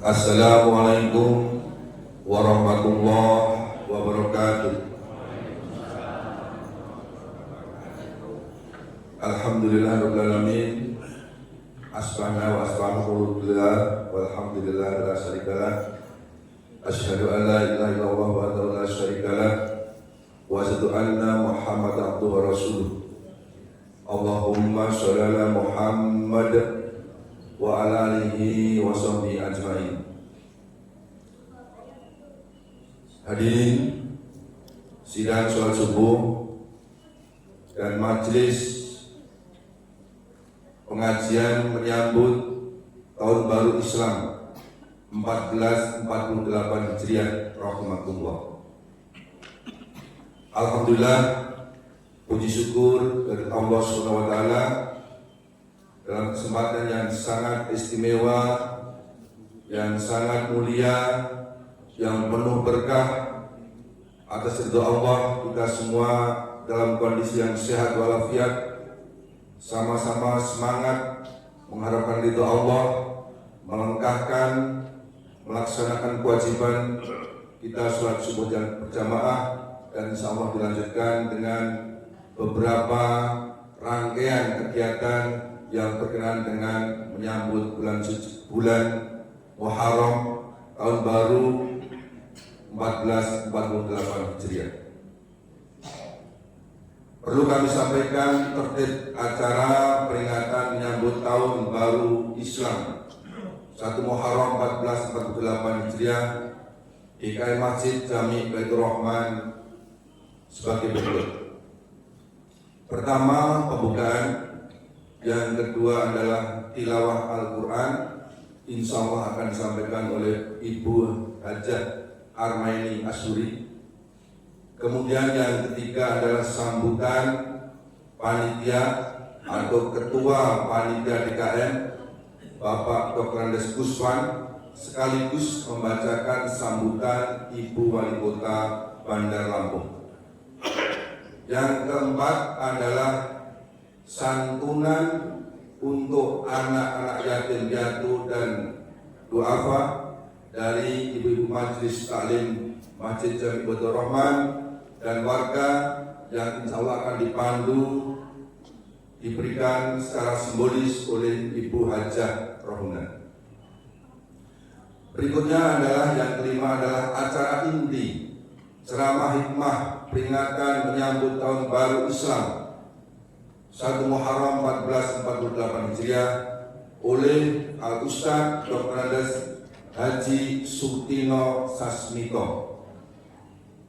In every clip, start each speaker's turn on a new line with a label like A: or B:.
A: Assalamualaikum warahmatullahi wabarakatuh. Alhamdulillahirabbil alamin. Asbahna wa asbahulillah walhamdulillah la syarikalah. Asyhadu an la ilaha illallah wahdahu la syarikalah wa asyhadu anna Muhammadan abduhu wa rasuluh. Allahumma shalli ala Muhammad wa ala alihi wa sahbihi ajma'in. Hadirin sidang sholat subuh dan majelis pengajian menyambut tahun baru Islam 1448 Hijriah rahimakumullah. Alhamdulillah, puji syukur dari Allah SWT dalam kesempatan yang sangat istimewa, yang sangat mulia, yang penuh berkah. Atas ridho Allah, kita semua dalam kondisi yang sehat walafiat, sama-sama semangat mengharapkan ridho Allah, melengkapkan, melaksanakan kewajiban kita sholat subuh dan berjamaah, dan insya Allah dilanjutkan dengan beberapa rangkaian kegiatan yang berkenaan dengan menyambut bulan Muharram tahun baru 1448 Hijriah. Perlu kami sampaikan tertib acara peringatan menyambut tahun baru Islam 1 Muharram 1448 Hijriah di DKI Masjid Jami Baitur Rahman sebagai berikut. Pertama, pembukaan. Yang kedua adalah tilawah Al-Quran, insya Allah akan disampaikan oleh Ibu Hajah Armaini Asyuri. Kemudian yang ketiga adalah sambutan panitia atau ketua panitia DKM Bapak Dr. Andes Guswan, sekaligus membacakan sambutan Ibu Wali Kota Bandar Lampung. Yang keempat adalah santunan untuk anak-anak yatim piatu dan duafa dari ibu-ibu majelis taklim Masjid Jami Baitur Rahman dan warga yang insya Allah akan dipandu, diberikan secara simbolis oleh Ibu Hajah Rohuna. Berikutnya adalah yang kelima adalah acara inti ceramah hikmah peringatan menyambut tahun baru Islam 1 Muharram 1448 Hijriah oleh Al-Ustaz Dr. Andes Haji Sutino Sasmiko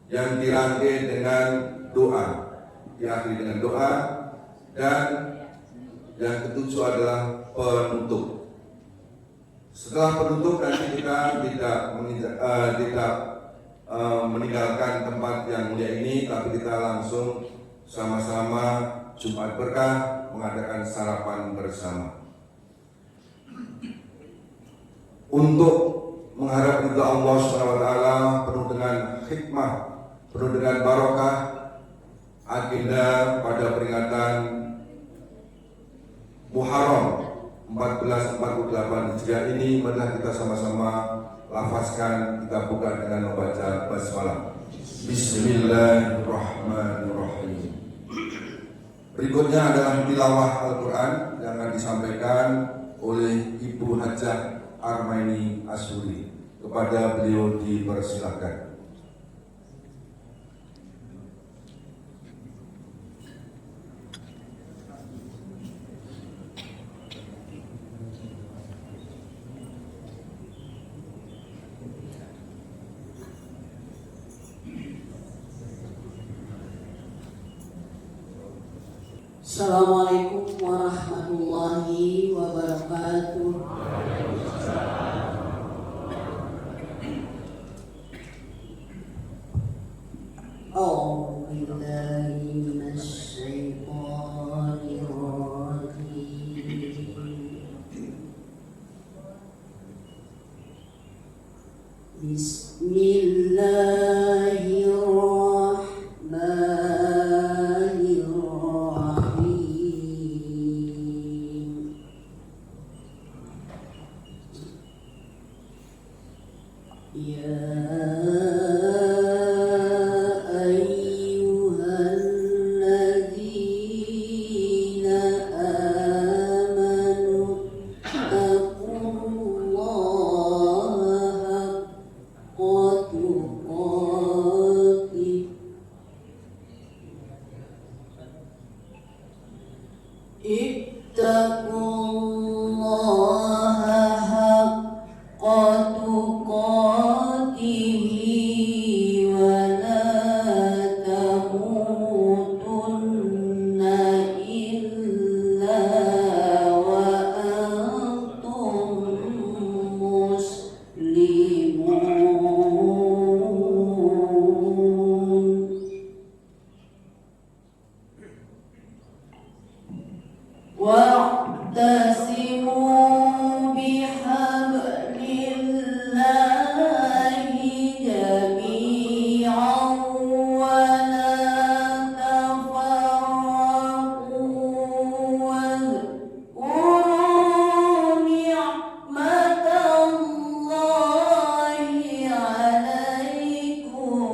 A: yang dirangkai dengan doa, diakhiri dengan doa, dan yang ketujuh adalah penutup. Setelah penutup nanti kita tidak meninggalkan tempat yang mulia ini, tapi kita langsung sama-sama Jumat berkah mengadakan sarapan bersama. Untuk mengharap ridha Allah SWT penuh dengan hikmah, penuh dengan barokah, agenda pada peringatan Muharram 1448 Hijriah ini, marilah kita sama-sama lafazkan, kita buka dengan membaca basmalah. Bismillahirrahmanirrahim. Berikutnya adalah tilawah Al-Quran yang akan disampaikan oleh Ibu Hajah Armaini Asyuri. Kepada beliau dipersilakan.
B: Assalamualaikum warahmatullahi wabarakatuh. A'udzu billahi minasy syaithanir rajim. Bismillahirrahmanirrahim. يا أيها الذين آمنوا اتقوا الله حق تقاته اتقوا الله حق تقاته ولا تموتن إلا وأنتم مسلمون واعتصموا بحبل الله جميعا ولا تفرقوا واذكروا نعمة الله عليكم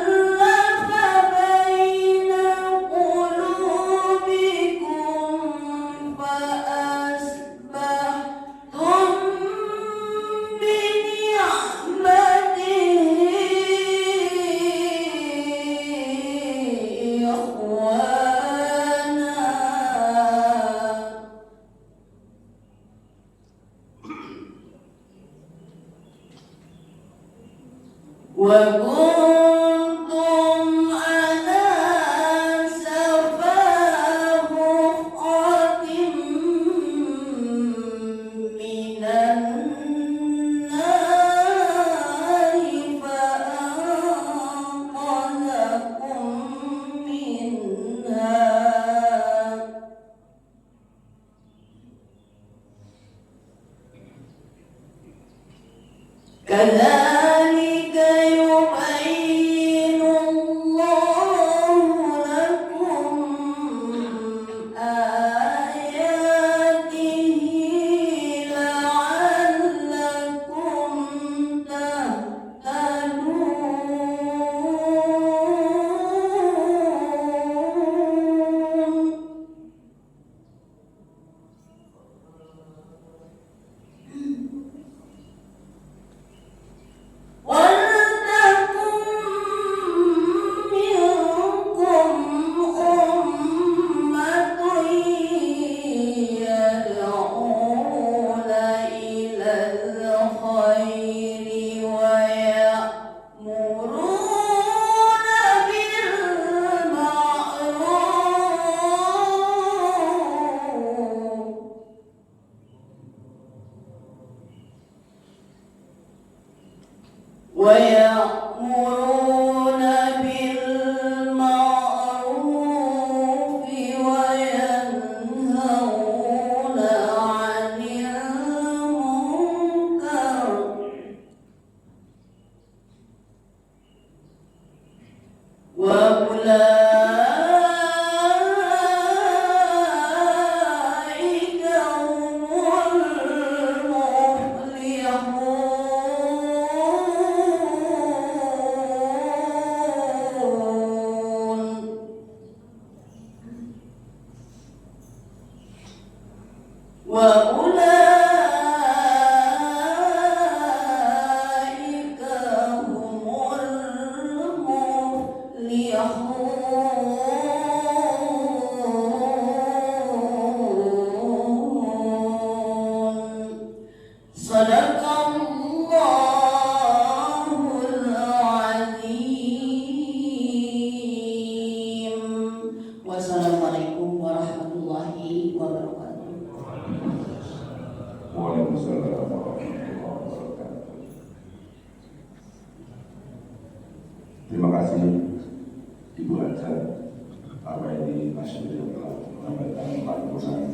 B: وألف بين قلوبكم فأصبحتم بنعمته إخوانا وكنتم على شفا حفرة من النار فأنقذكم منها كذلك يبين الله لكم آياته لعلكم تهتدون ولتكن منكم أمة يدعون إلى الخير ويأمرون بالمعروف وينهون عن المنكر وأولئك هم المفلحون وأولئك هم المفلحون
C: kasih Ibu Hajar apa ini Mas Yudi yang telah menyampaikan lantunan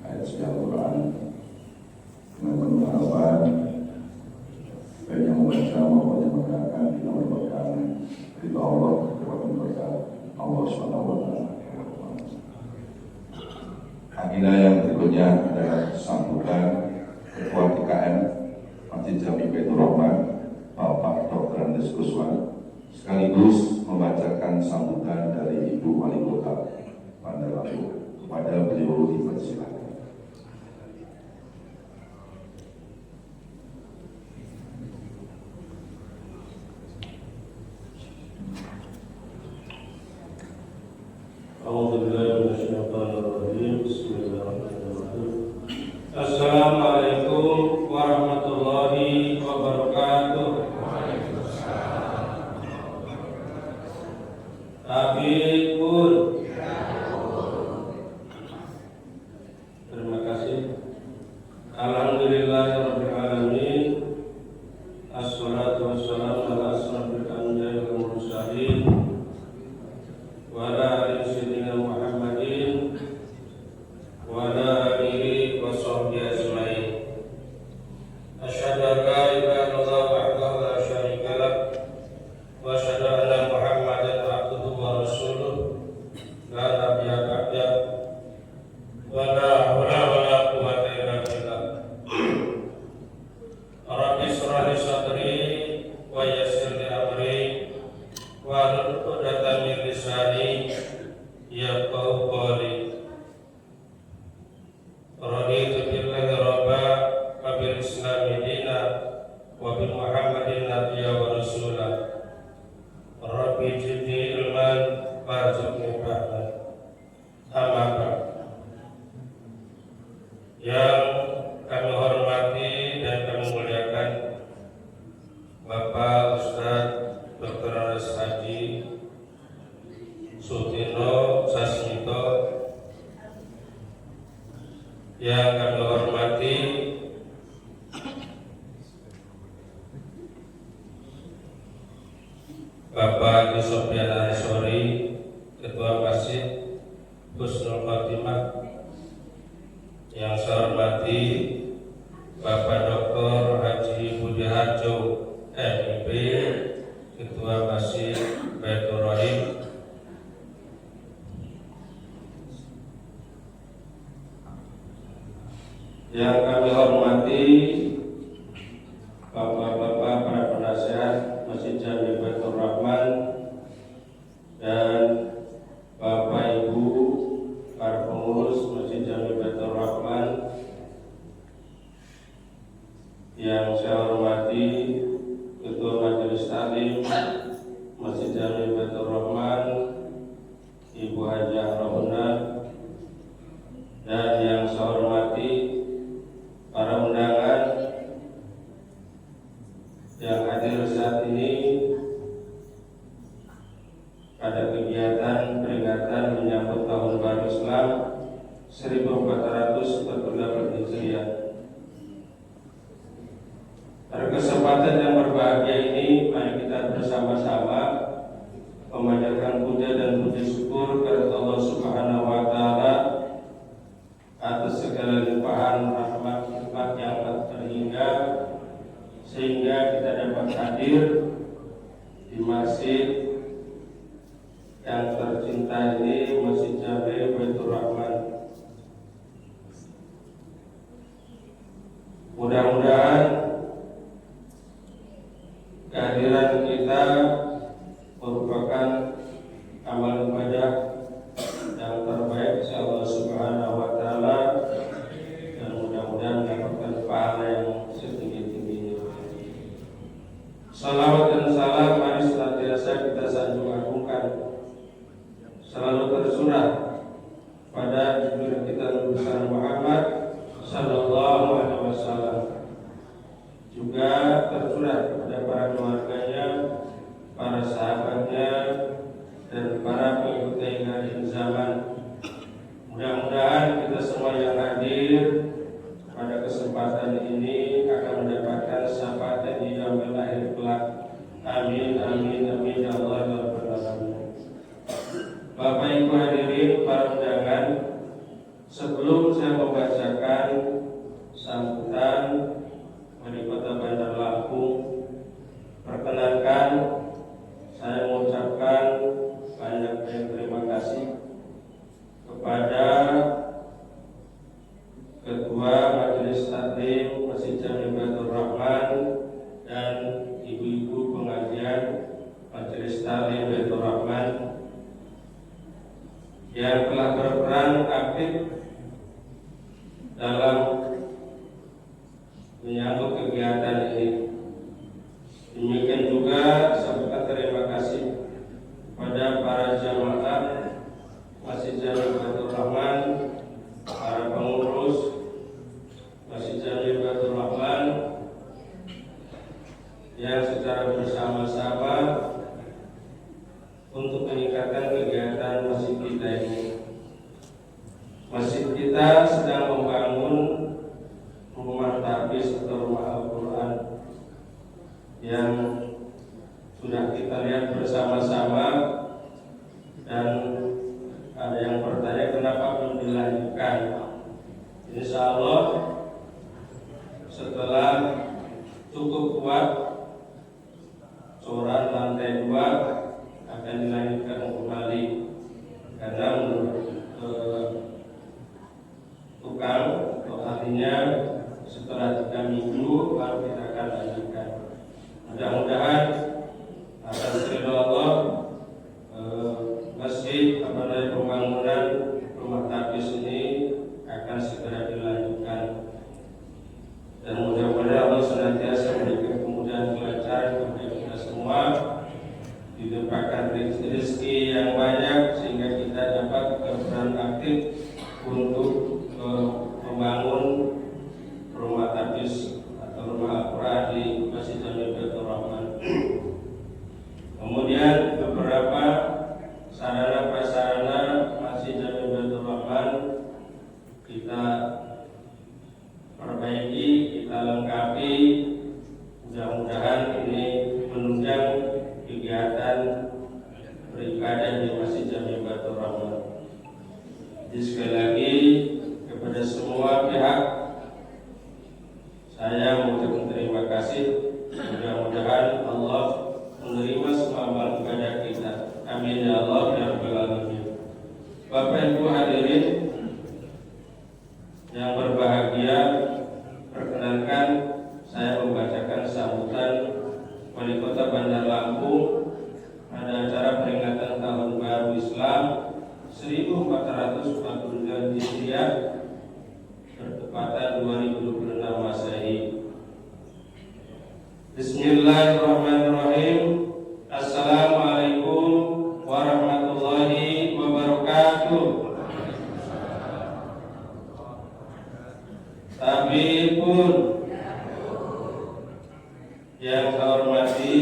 C: ayat suci Al-Quran dengan penuh harapan baik yang membaca maupun yang mendengarkan kita merupakan ridha Allah kepada mereka Allah SWT. Akhirnya yang berikutnya adalah sambutan Ketua DKM Masjid Jami Baitur Rahman Bapak Dr. Andes Kuswan sekaligus membacakan sambutan dari Ibu Wali Kota Bandar Lampung. Kepada beliau dipersilakan.
D: Assalamualaikum warahmatullahi wabarakatuh. Habibur. Terima kasih. Alhamdulillahirabbil alamin. Assalatu wassalamu ala asrofil anbiya'i wal mursalin wa ala alihi sayyidina Muhammadin wa ala alihi wa sahbihi ajma'in. Asyhadu an la ilaha illallah wahdahu la syarika lah wa asyhadu anna Muhammadan abduhu wa rasuluh la nabiyya ba'dah wa la haula wa la quwwata illa billah. Rabbi shrah li sadri wa yassir li amri wa hlul 'uqdatam min lisani yafqahu qawli. Raditu billahi rabba wa bil islami dina wa bi Muhammadin nabiyya wa rasula. Rabbi zidni ilman warzuqni fahman. Amma ba'd. Yang kami hormati dan kami muliakan Bapak Ustadz Dr. Andes Haji Sutino Sasmito, yang kami hormati Bapak Yusofian Ansori, Ketua Masjid Husnul Khotimah, yang saya hormati Bapak Dr. Haji Budi Harjo MIP, Ketua Masjid Baitur Rahim, yang kami hormati Bapak-bapak para penasihat Masjid Jami Baitur Rahman dan Bapak Ibu para pengurus Masjid Jami Baitur Rahman, yang saya hormati Ketua Majelis Taklim Masjid Jami Baitur Rahman Ibu Hajah Rahuna, dan yang saya hormati para undangan yang hadir saat ini pada kegiatan peringatan menyambut Tahun Baru Islam 1448 Hijriah. Pada kesempatan yang berbahagia ini, mari kita bersama-sama memanjatkan puja dan puji syukur kepada Allah Subhanahu wa Ta'ala atas segala limpahan rahmat nikmat yang tak terhingga, sehingga kita dapat hadir di masjid yang tercinta ini, Masjid Jami Baitur Rahman. Mudah-mudahan kehadiran kita merupakan amal ibadah yang terbaik insya Allah Subhanahu wa Ta'ala, dan mudah-mudahan mendapatkan pahala yang setinggi-tingginya. Salawat dan salam mari senantiasa kita sanjung agungkan, selalu tersurah pada junjungan kita Nabi besar Muhammad sallallahu alaihi wasallam, juga tersurah kepada para keluarganya, para sahabatnya, dan para pengikut hingga zaman. Mudah-mudahan kita semua yang hadir pada kesempatan ini akan mendapatkan syafaat di yaumil akhir kelak. Amin amin amin ya Allah. Majelis Ta'lim Baitur Rahman yang telah berperan aktif dalam menyambut kegiatan ini. Demikian juga saya terima kasih kepada para jamaah Masjid Jami Baitur Rahman, para pengurus Masjid Jami Baitur Rahman yang secara bersama-sama untuk meningkatkan kegiatan masjid kita ini. Masjid kita sedang membangun rumah tahfiz atau rumah Al-Quran yang sudah kita lihat bersama-sama, dan ada yang bertanya kenapa belum dilanjutkan. Insya Allah setelah cukup kuat coran lantai 2 akan dilanjutkan kembali, karena menurut tukang atau ahlinya setelah 3 minggu baru kita akan lanjutkan. Mudah-mudahan atas ridho Allah masjid pembangunan rumah tahfiz ini akan segera dilanjutkan, dan mudah-mudahan Allah senantiasa memberikan kemudahan kelancaran kepada kita semua, dilimpahkan rezeki yang banyak sehingga kita dapat berperan aktif untuk membangun rumah tahfiz atau rumah Al-Quran di Masjid Jami Baitur Rahman. Kemudian beberapa sarana prasarana Masjid Jami Baitur Rahman kita perbaiki, kita lengkapi. Mudah-mudahan ini menunjang kegiatan beribadah di Masjid Jami Baitur Rahman. Jadi sekali lagi kepada semua pihak saya mengucapkan terima kasih. Mudah-mudahan Allah menerima semua amal ibadah kita. Amin ya Allah ya rabbal alamin. Bapak Ibu hadirin yang berbahagia, perkenankan saya membacakan sambutan Wali Kota Bandar Lampung pada acara peringatan Tahun Baru Islam 1442 Hijriah bertepatan 2026 Masehi. Bismillahirrahmanirrahim. Assalamualaikum warahmatullahi wabarakatuh. Tabipun yang saya hormati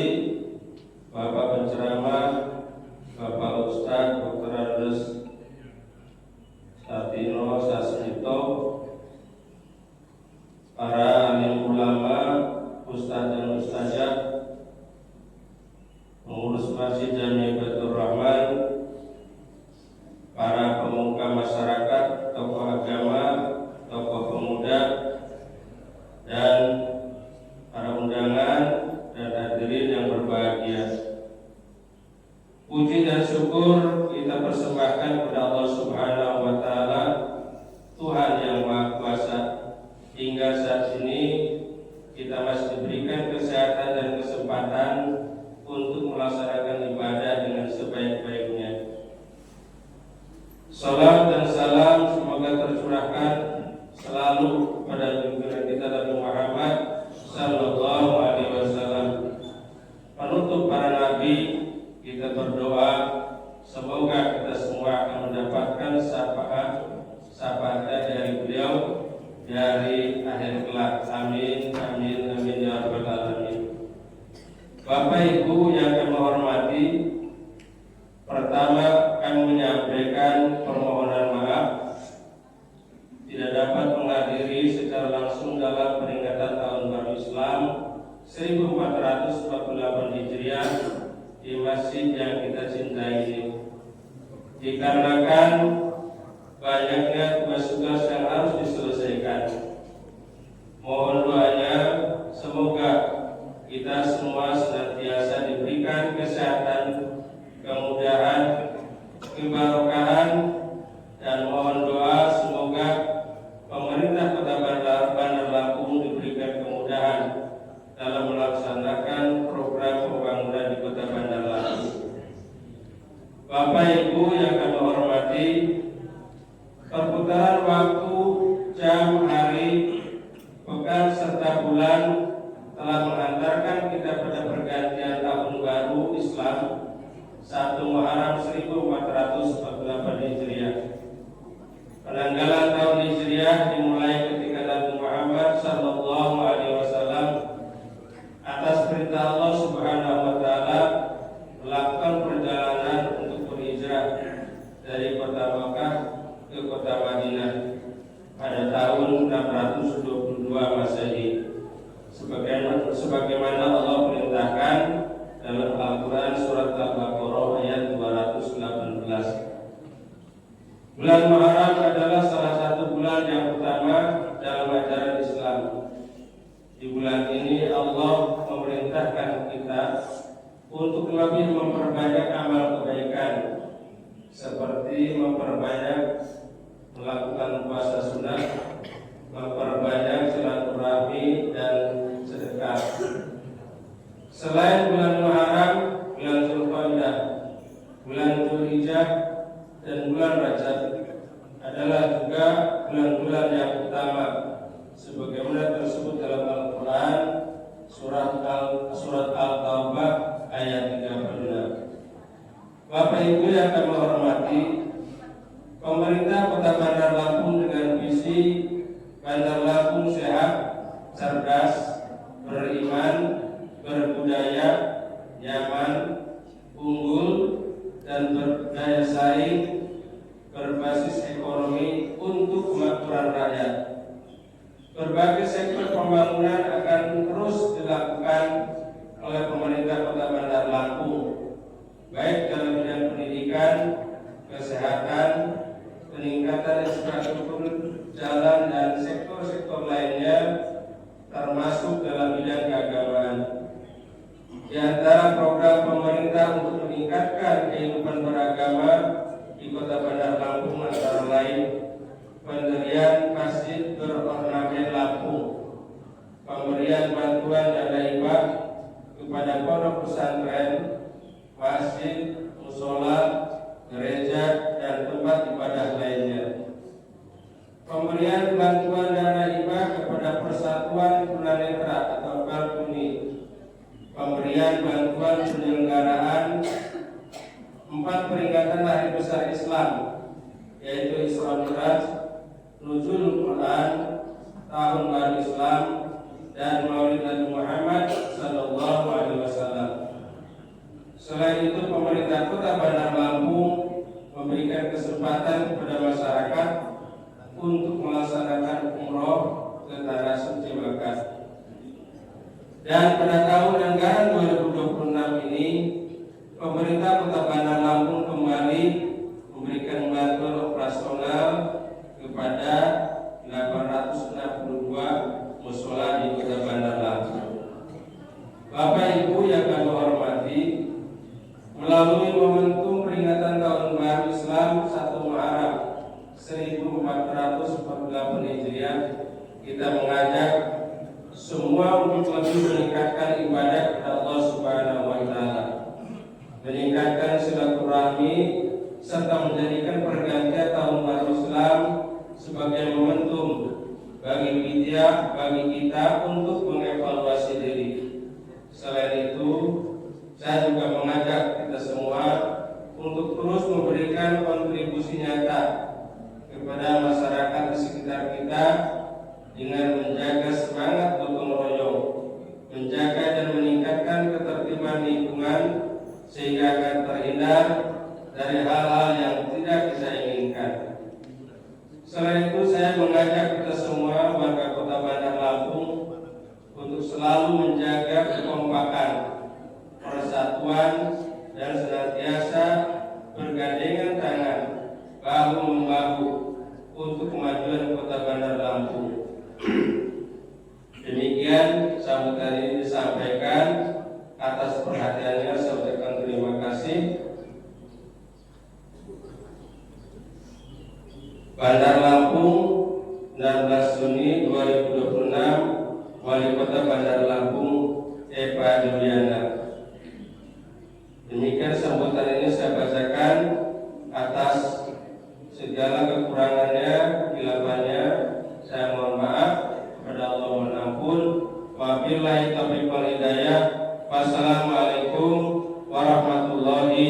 D: Bapak penceramah, Bapak Ustadz Dr. Andes Satino Sasmito, para alim ulama, ustadz dan ustazah, pengurus Masjid Jami Baitur Rahman, para pemuka masyarakat, tokoh agama, tokoh pemuda, dan para undangan dan hadirin yang berbahagia. Puji dan syukur kita persembahkan kepada Allah Subhanahu wa Ta'ala, Tuhan yang Maha Kuasa. Hingga saat ini kita masih diberikan kesehatan dan kesempatan untuk melaksanakan ibadah dengan sebaik-baiknya. Salam dan salam semoga tercurahkan selalu kepada junjungan kita Nabi Muhammad sallallahu alaihi wasallam. Penutup para nabi, kita berdoa semoga kita semua akan mendapatkan syafaat dari beliau dari akhir kelak. Amin amin amin ya rabbal alamin. Bapak Ibu yang kami hormati, pertama kami menyampaikan permohonan maaf tidak dapat menghadiri secara langsung dalam peringatan Tahun Baru Islam 1448 Hijriah di masjid yang kita cintai ini, dikarenakan banyaknya tugas-tugas yang harus diselesaikan. Mohon doanya semoga kita semua senantiasa diberikan kesehatan, kemudahan, keberkahan, dan mohon doa semoga pemerintah Kota Bandar Lampung diberikan kemudahan dalam melaksanakan program pembangunan di Kota Bandar Lampung. Bapak Ibu yang kami hormati, perputaran waktu, jam, hari, pekan serta bulan telah mengantarkan kita pada pergantian tahun baru Islam 1 Muharram 1448 Hijriah. Penanggalan tahun Hijriah dimulai ketika Nabi Muhammad sallallahu alaihi wasallam atas perintah Allah Subhanahu wa taala melakukan perjalanan untuk berhijrah dari kota Makkah ke kota Madinah pada tahun 622 Masehi. Sebagaimana Allah perintahkan dalam Al-Quran surat Al-Baqarah ayat 218. Bulan Muharram adalah salah satu bulan yang utama dalam ajaran Islam. Di bulan ini Allah memerintahkan kita untuk lebih memperbanyak amal kebaikan, seperti memperbanyak melakukan puasa sunnah, memperbanyak silaturahmi dan sedekah. Selain bulan Muharram, bulan Zulqa'dah, bulan Dzulhijjah, dan bulan Rajab adalah juga bulan-bulan yang utama, sebagaimana tersebut dalam Al-Quran surat Al-Taubah ayat 36. Bapak Ibu yang kami hormati, pemerintah Kota Bandar Lampung dengan visi Bandar Lampung sehat, cerdas, beriman, berbudaya, nyaman, unggul, dan berdaya saing, berbasis ekonomi untuk kemakmuran rakyat. Berbagai sektor pembangunan akan terus dilakukan oleh pemerintah Kota Bandar Lampung, baik dalam bidang pendidikan, kesehatan, peningkatan infrastruktur jalan dan sektor-sektor lainnya, termasuk dalam bidang keagamaan. Di antara program pemerintah untuk meningkatkan kehidupan beragama di Kota Bandar Lampung antara lain pendirian masjid berornamen Lampung, pemberian bantuan dana hibah kepada pondok pesantren, masjid, musola, gereja, dan tempat ibadah lainnya. Pemberian bantuan dana hibah kepada Persatuan Tunanetra atau Kalkuni, pemberian bantuan penyelenggaraan 4 peringatan hari besar Islam, yaitu Isra Mi'raj, Nuzul Quran, Tahun Baru Islam, dan Maulid Nabi Muhammad sallallahu alaihi wasallam. Selain itu, pemerintah Kota Bandar Lampung memberikan kesempatan kepada masyarakat untuk melaksanakan umroh ke tanah suci Makkah. Dan pada tahun anggaran 2026 ini, pemerintah Kota Bandar Lampung kembali memberikan bantuan operasional kepada 862 mushola di Kota Bandar Lampung. Bapak Ibu yang kami hormati, melalui momentum peringatan Tahun Baru Islam 1 Muharram 1448 Hijriah, kita mengajak semua untuk lebih meningkatkan ibadah kepada Allah Subhanahu wa taala, meningkatkan silaturahmi, serta menjadikan pergantian Tahun Baru Islam sebagai momentum bagi kita untuk mengevaluasi diri. Selain itu, saya juga mengajak kita semua untuk terus memberikan kontribusi nyata kepada masyarakat di sekitar kita dengan menjaga semangat gotong royong, menjaga dan meningkatkan ketertiban lingkungan sehingga akan terhindar dari hal-hal yang tidak kita inginkan. Selain itu, saya mengajak kita semua warga Kota Bandar Lampung untuk selalu menjaga kekompakan, persatuan, dan senantiasa bergandengan tangan bahu membahu untuk kemajuan Kota Bandar Lampung. Demikian sambutan ini disampaikan. Atas perhatiannya saya ucapkan terima kasih. Bandar Lampung, 16 Juni 2026, Wali Kota Bandar Lampung Eva Juliana. Demikian sambutan ini saya bacakan. warahmatullahi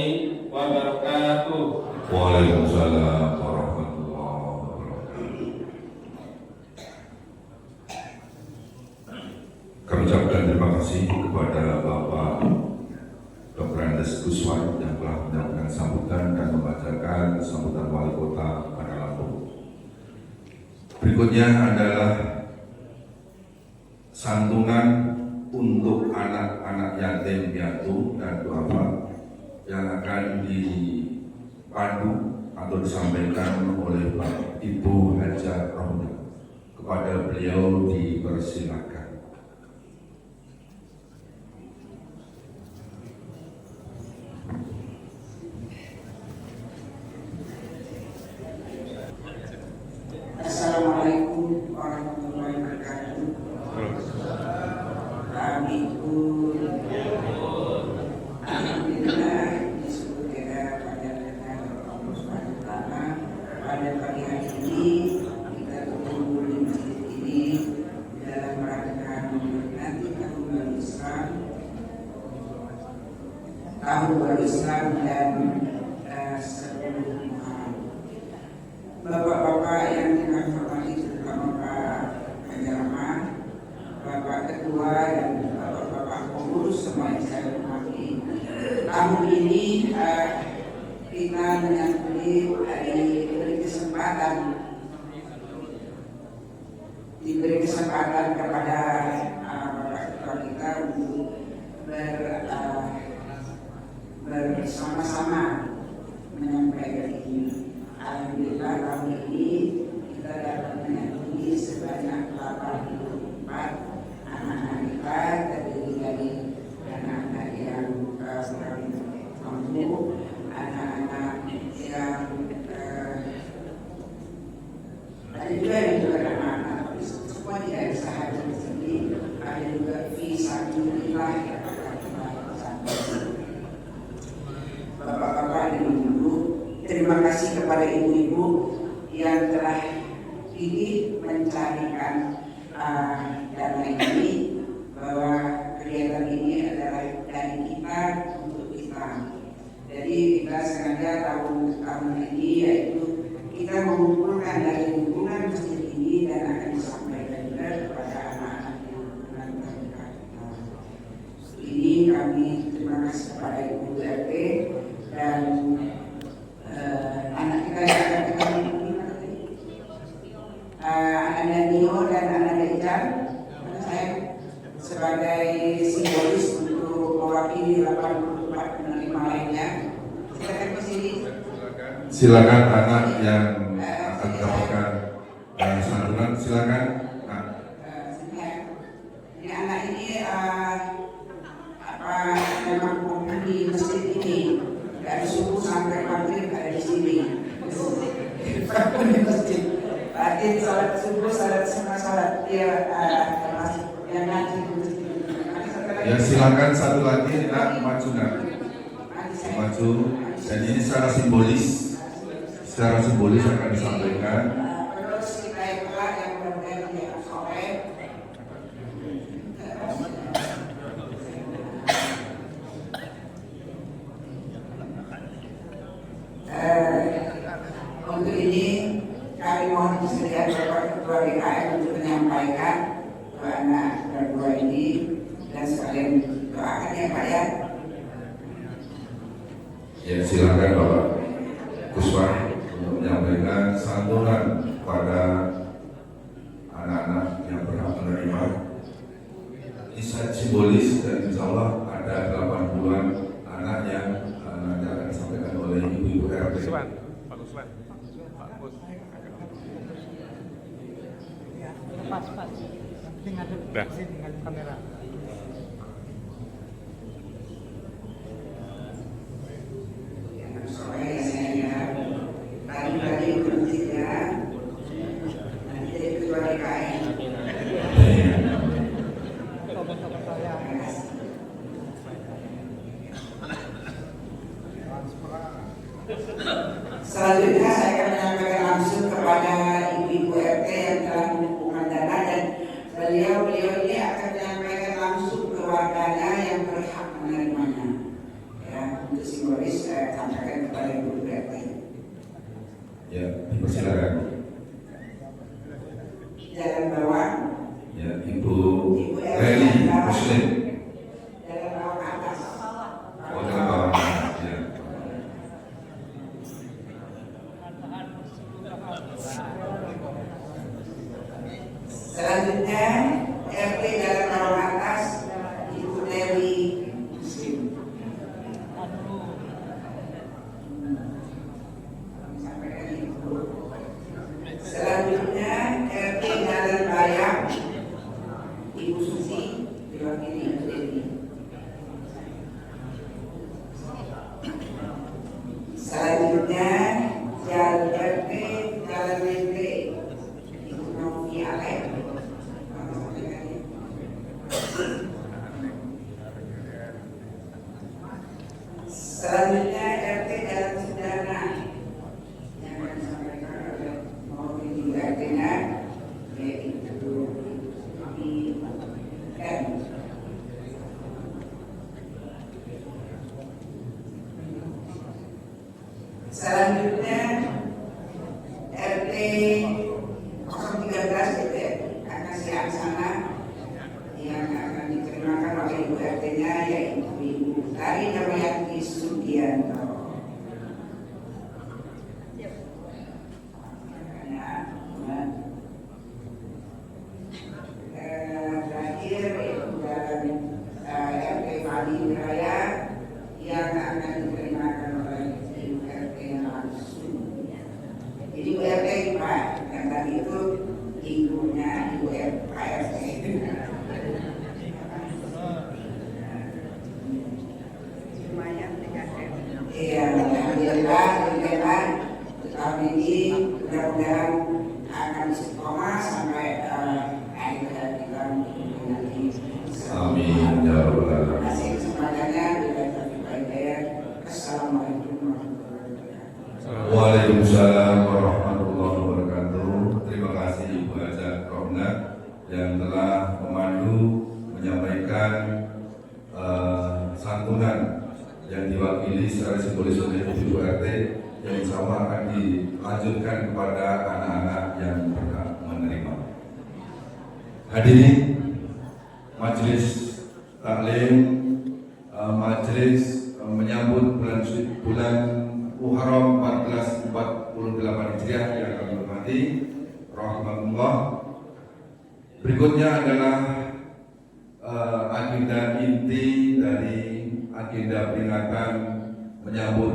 D: wabarakatuh.
A: Waalaikumsalam warahmatullahi wabarakatuh. Kami ucapkan terima kasih kepada Bapak Dr. Andes Kuswan yang telah menyampaikan sambutan dan membacakan sambutan Wali Kota pada Lampung. Berikutnya adalah santunan untuk anak-anak yatim piatu dan duafa yang akan dipandu atau disampaikan oleh Bapak Ibu Haja Rohda. Kepada beliau dipersilakan.
E: Assalamualaikum warahmatullahi wabarakatuh. Kami alhamdulillah disebut pada dengan Allah Subhanahu wa taala pada pagi hari ini kita berkumpul di masjid ini dalam rangka memperingati tahun baru Islam dan 10 Muharram. Bapak-bapak yang kami hormati, terutama Pak Penjaraman, Bapak Ketua dan bapak-bapak pengurus semua yang saya hormati. Tahun ini kita menyambut diberi kesempatan kepada Bapak Ketua kita untuk bersama-sama menyampaikan ini. Alhamdulillah tahun ini kita dapat menyambut sebanyak 84 anak-anak kita, terdiri dari anak-anak yang mampu, anak-anak yang ada juga anak-anak semua tidak bisa hadir di sini, ada juga fisabilillah yang akan kita sampaikan. Bapak-bapak dan ibu, terima kasih kepada ibu-ibu yang telah gigih mencarikan dana ini, bahwa kegiatan ini adalah dari kita untuk kita. Jadi kita sengaja tahun ini yaitu kita mengumpulkan dari lingkungan masjid ini dan akan disampaikan juga kepada anak-anak di lingkungan terdekat kita. Ini kami terima kasih kepada Ibu RT dan anak kita yang akan kita anaknya Nio dan anaknya Ijan, saya sebagai simbolis untuk mewakili 84 penerima lainnya. Silakan ke sini.
A: Silakan anak yang akan mendapatkan santunan, silakan.
E: Ini anak ini memang penghuni masjid ini. Dari subuh sampai maghrib ada di sini. Masjid. Batin salat subuh, salat semua salat dia termasuk yang ngaji di masjid.
A: Ya silakan satu lagi nak maju nanti. Maju. Dan ini secara simbolis akan disampaikan.
E: Terus kita yang kelak yang mudah-mudahan dia sore. Untuk ini kami mohon kesediaan Bapak Ketua DKM untuk menyampaikan doa anak dan doa ini dan sekalian doakan ya Pak ya.
A: Ya silakan Bapak Kuswan untuk menyampaikan santunan pada anak-anak yang berhak menerima. Ini simbolis dan insya Allah ada 80-an anak yang nanti akan disampaikan oleh ibu-ibu RT.
F: Pas. Tinggal kamera.
E: Tadi berhentinya nanti jadi ketua DKM. Selanjutnya saya akan menyampaikan langsung kepada ibu-ibu RT yang telah mengumpulkan dana, dan beliau ini akan menyampaikan langsung ke warganya yang berhak menerimanya. Ya. untuk simbolis sampaikan kepada Ibu RT.
A: Ya, dipersilakan.
E: Jalan bawah.
A: Ya, Ibu Reli Muslim.
E: Jalan bawah ke atas.
A: Oh, jalan bawah. Ya.
E: Selanjutnya RT jalan bawah atas Ibu Dewi Muslim. Sampaikan Ibu. Selanjutnya RT jalan bayam Ibu Susi diwakili Ibu Dewi. Selanjutnya jalan RT jalan Mente Ibu Novi Alek. Selanjutnya RT Jalan Sudana yang akan disampaikan oleh mewakili RT-nya yaitu IM. Selanjutnya RT 013 Akasi Aksana yang akan diterimakan oleh Ibu RT-nya yaitu Ibu Tari Damayanti Sugianto. Terakhir Ibu dari RT Fadi Wiraya yang akan diterimakan oleh Ibu RT langsung. Jadi Ibu RT Pak, yang tadi itu ibunya Ibu RT. Iya, alhamdulillah, tahun ini mudah-mudahan akan istiqomah sampai akhir kita nanti.
A: Amin ya rabbal alamin.
E: Kasih kesempatannya bila terbaik. Assalamualaikum warahmatullahi wabarakatuh.
A: Waalaikumsalam warahmatullahi wabarakatuh. Terima kasih Ibu Haja Rohna yang telah memandu menyampaikan santunan yang diwakili secara simbolis oleh Ibu RT yang insya Allah akan dilanjutkan kepada anak-anak yang berhak menerima. Hadirin majelis taklim, majelis menyambut bulan Muharram 1448 Hijriah yang kami hormati, rahmatullah. Berikutnya adalah agenda inti dari agenda peringatan menyambut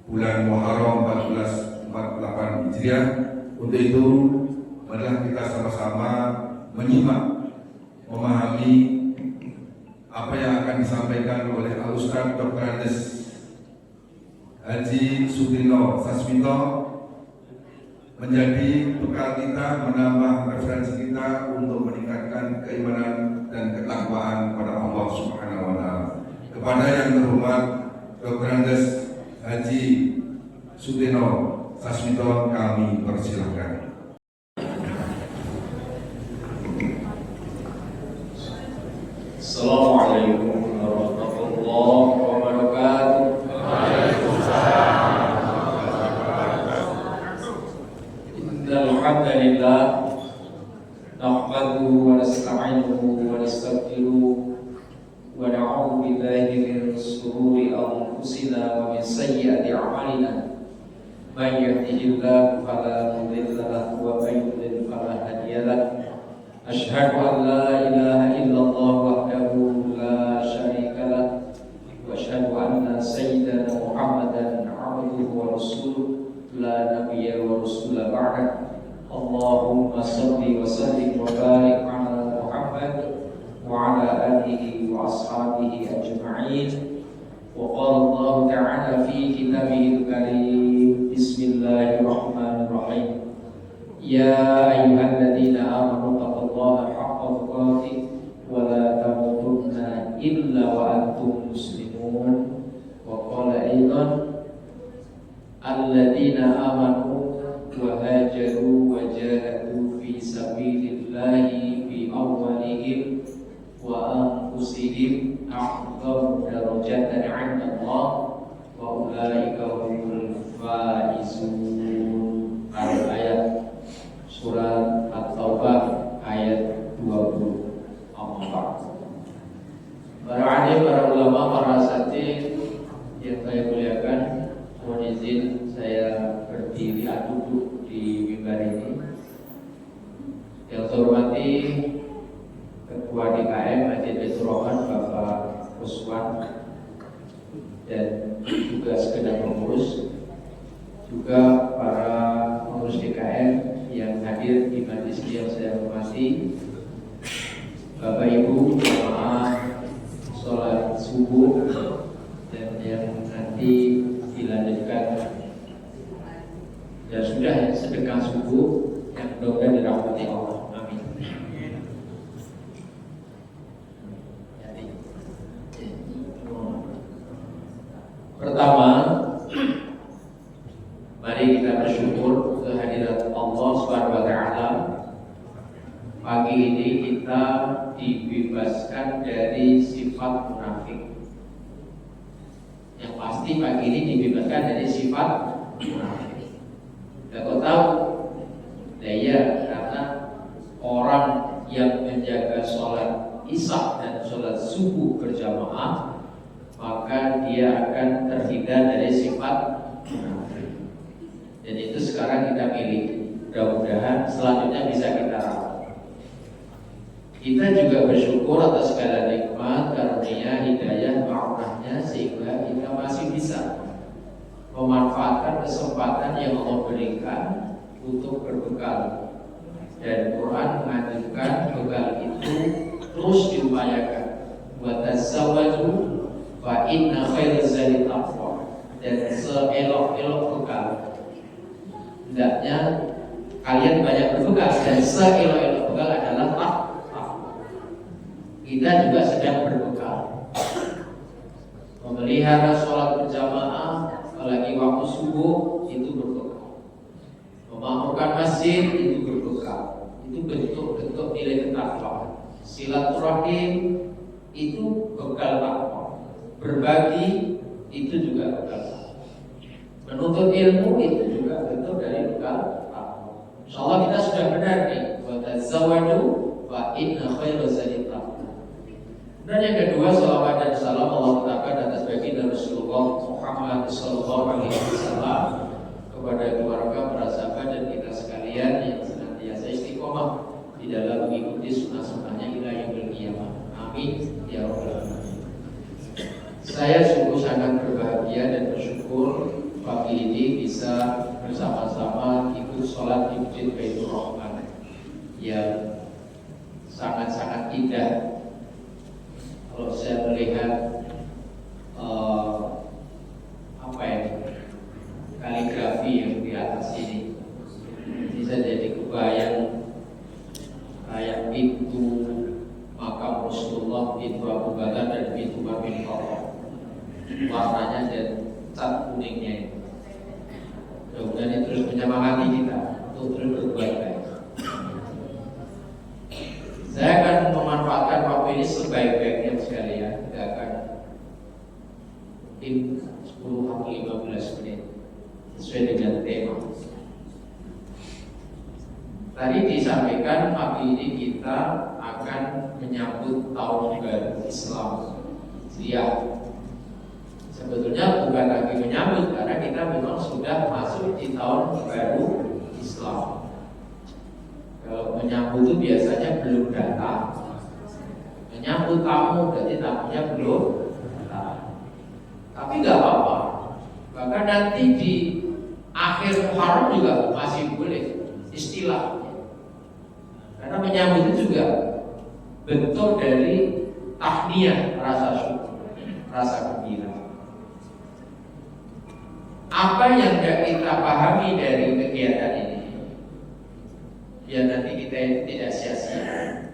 A: bulan Muharram 1448 Hijriah. Untuk itu, marilah kita sama-sama menyimak, memahami apa yang akan disampaikan oleh Al-Ustaz Dr. Andes Haji Sutino Sasmito, menjadi bekal kita, menambah referensi kita untuk meningkatkan keimanan dan ketakwaan pada Allah Subhanahu wa Ta'ala. Kepada yang terhormat Dr. Andes Haji Sutino Sasmito kami persilahkan.
G: Assalamualaikum warahmatullahi wabarakatuh. Innal hamdalillah nahmaduhu wa nasta'inuhu wa nastaghfiruh wa na'udzu billahi min shururi anfusina wa min sayyiati a'malina. Man yahdihillahu fala mudilla lahu wa man yudlil fala hadiya lahu. Asyhadu an la ilaha illallah wahdahu la syarika lah wa asyhadu anna sayyidana Muhammadan abduhu wa rasuluh la nabiyya wa rasula ba'da. Allahumma salli wa sallim wa barik ala Muhammad wa ala alihi wa ashabihi ajma'in. Wa qala Allah ta'ala fi kitabihil karim. Bismillahirrahmanirrahim. Ya ayyuhalladzina amanu taqullaha haqqa tuqatih wa la tamutunna illa wa antum muslimun. Wa qala aidan alladzina amanu wa hajaru wa jahadu fi sabilillahi bi amwalihim wa anfusihim a'dhamu darajatan 'inda Allah Yang saya muliakan, mohon izin saya berdiri atau duduk di mimbar ini. Yang saya hormati Ketua DKM Masjid Baitur Rahman Bapak Uswan dan juga segenap pengurus, juga para pengurus DKM yang hadir di majelis yang saya hormati, Bapak Ibu jamaah sholat subuh dan yang nanti dilanjutkan dan sudah sedekah subuh yang mudah-mudahan dirahmati Allah. Amin. Pertama, mari kita bersyukur kehadirat Allah Subhanahu wa taala. Pagi ini kita dibebaskan dari sifat munafik. Yang pasti pagi ini dibebaskan dari sifat munafik. Kau tahu, ya karena orang yang menjaga sholat isya dan sholat subuh berjamaah, maka dia akan terhindar dari sifat munafik. Dan itu sekarang kita miliki. Mudah-mudahan selanjutnya bisa kita rawat. Kita juga bersyukur atas segala nikmat, karunia, hidayah, ma'rifahnya, sehingga kita masih bisa memanfaatkan kesempatan yang Allah berikan untuk berbekal. Dan Quran menganjurkan bekal itu terus diupayakan. Wa tazawwaju fa inna khairaz zadi taqwa. Dan seelok-elok bekal, hendaknya kalian banyak berbekal, dan seelok-elok bekal adalah takwa. Kita juga sedang berbekal, memelihara sholat berjamaah, apalagi waktu subuh itu berbekal, memakmurkan masjid itu berbekal, itu bentuk-bentuk nilai ketakwaan. Silaturahim itu bekal takwa, berbagi itu juga bekal takwa, menuntut ilmu itu juga bentuk dari bekal takwa. Insyaallah kita sudah benar nih, wa tazawwaju fa inna khairaz zadi taqwa. Dan yang kedua, salawat dan salam Allah katakan atas baginda Rasulullah Muhammad SAW kepada keluarga, para sahabat dan kita sekalian yang senantiasa istiqomah di dalam mengikuti sunnah-sunnahnya hingga yaumil qiyamah. Amin ya rabbal alamin. Saya sungguh sangat berbahagia dan bersyukur pagi ini bisa bersama-sama ikut sholat di Masjid Baitur Rahman yang sangat-sangat indah. Kalau saya melihat kaligrafi yang di atas ini, bisa jadi kebayang kayak pintu makam Rasulullah, pintu Abu Bakar dan pintu Umar bin Khattab, warnanya dan cat kuningnya itu. Mudah-mudahan itu terus menyemangati kita untuk terus berbuat baik. Saya akan memanfaatkan waktu ini sebaik-baiknya sekalian. Tidak akan mungkin 10 atau 15 menit sesuai dengan tema. Tadi disampaikan pagi ini kita akan menyambut tahun baru Islam Hijriah. Sebetulnya bukan lagi menyambut, karena kita memang sudah masuk di tahun baru Islam. Kalau menyambut itu biasanya belum datang. Menyambut tamu berarti tamunya belum datang. Tapi nggak apa-apa. Bahkan nanti di akhir Muharram juga masih boleh istilah. Karena menyambut itu juga bentuk dari tahniyah, rasa syukur, rasa gembira. Apa yang kita pahami dari kegiatan ini? Biar nanti kita tidak sia-sia.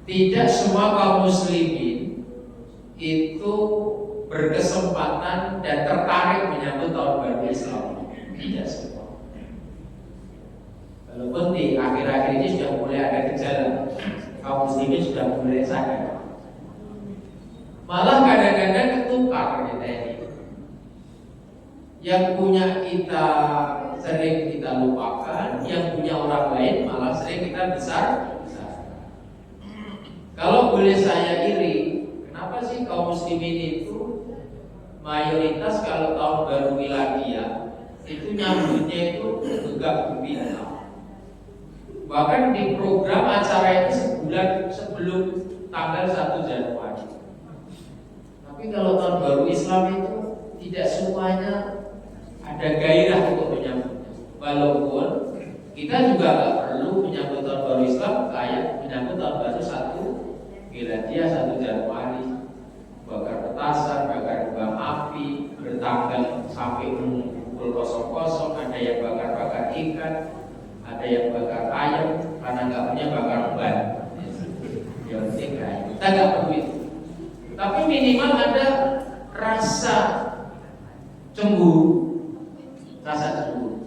G: Tidak semua kaum muslimin itu berkesempatan dan tertarik menyambut tahun baru Islam. Tidak semua. Walaupun di akhir-akhir ini sudah mulai ada gejala, kaum muslimin sudah mulai sadar. Malah kadang-kadang ketukar kita ini. Yang punya kita sering kita lupakan, yang punya orang lain malah sering kita besar. Kalau boleh saya iri, Kenapa sih kaum muslimin itu mayoritas kalau tahun baru Miladiyah itu nyambutnya itu gegap gempita. Bahkan di program acara itu sebulan sebelum tanggal 1 Januari. Tapi kalau tahun baru Islam itu tidak semuanya ada gairah untuk menyambutnya. Walaupun kita juga nggak perlu menyambut tahun baru Islam kayak menyambut tahun baru 1 Miladiyah 1 Januari, bakar petasan, bakar kembang api, bertanggal sampai pukul 00, ada yang bakar-bakar ikan, ada yang bakar ayam, karena nggak punya bakar ban. Yang penting kayak kita nggak perlu itu. Tapi minimal ada rasa cemburu, rasa cemburu.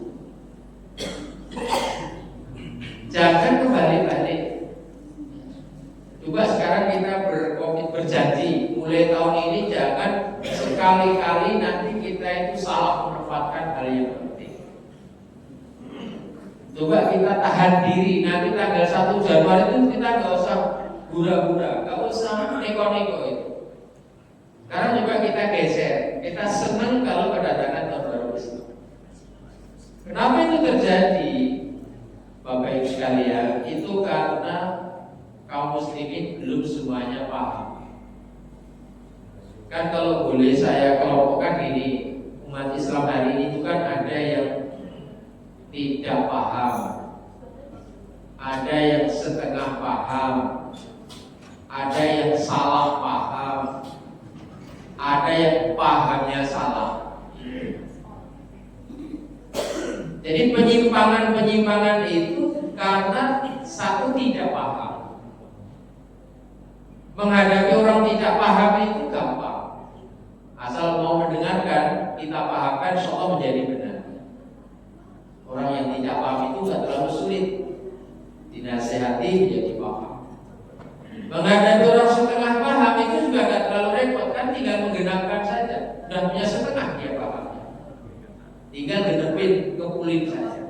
G: Jangan kebalik-balik. Coba sekarang kita berjanji mulai tahun ini jangan sekali-kali nanti kita itu salah menempatkan hal yang penting. Coba kita tahan diri, nanti tanggal 1 Januari itu kita nggak usah gura-gura, nggak usah neko-neko itu. Sekarang coba kita geser, kita senang kalau kedatangan tahun baru Islam. Kenapa itu terjadi? Bapak Ibu sekalian, itu karena kaum muslimin belum semuanya paham. Kan kalau boleh saya kelompokkan ini, umat Islam hari ini itu kan ada yang tidak paham, ada yang setengah paham, ada yang salah paham, ada yang pahamnya salah. Jadi penyimpangan-penyimpangan itu karena satu tidak paham. Menghadapi orang tidak paham itu gampang. Asal mau mendengarkan, kita pahamkan, insyaallah menjadi benar. Orang yang tidak paham itu nggak terlalu sulit, dinasehati menjadi paham. Menghadapi orang setengah paham itu juga nggak terlalu repot, kan tinggal menggenapkan saja. Sudah punya setengah dia pahamnya, tinggal genepin kepulin saja.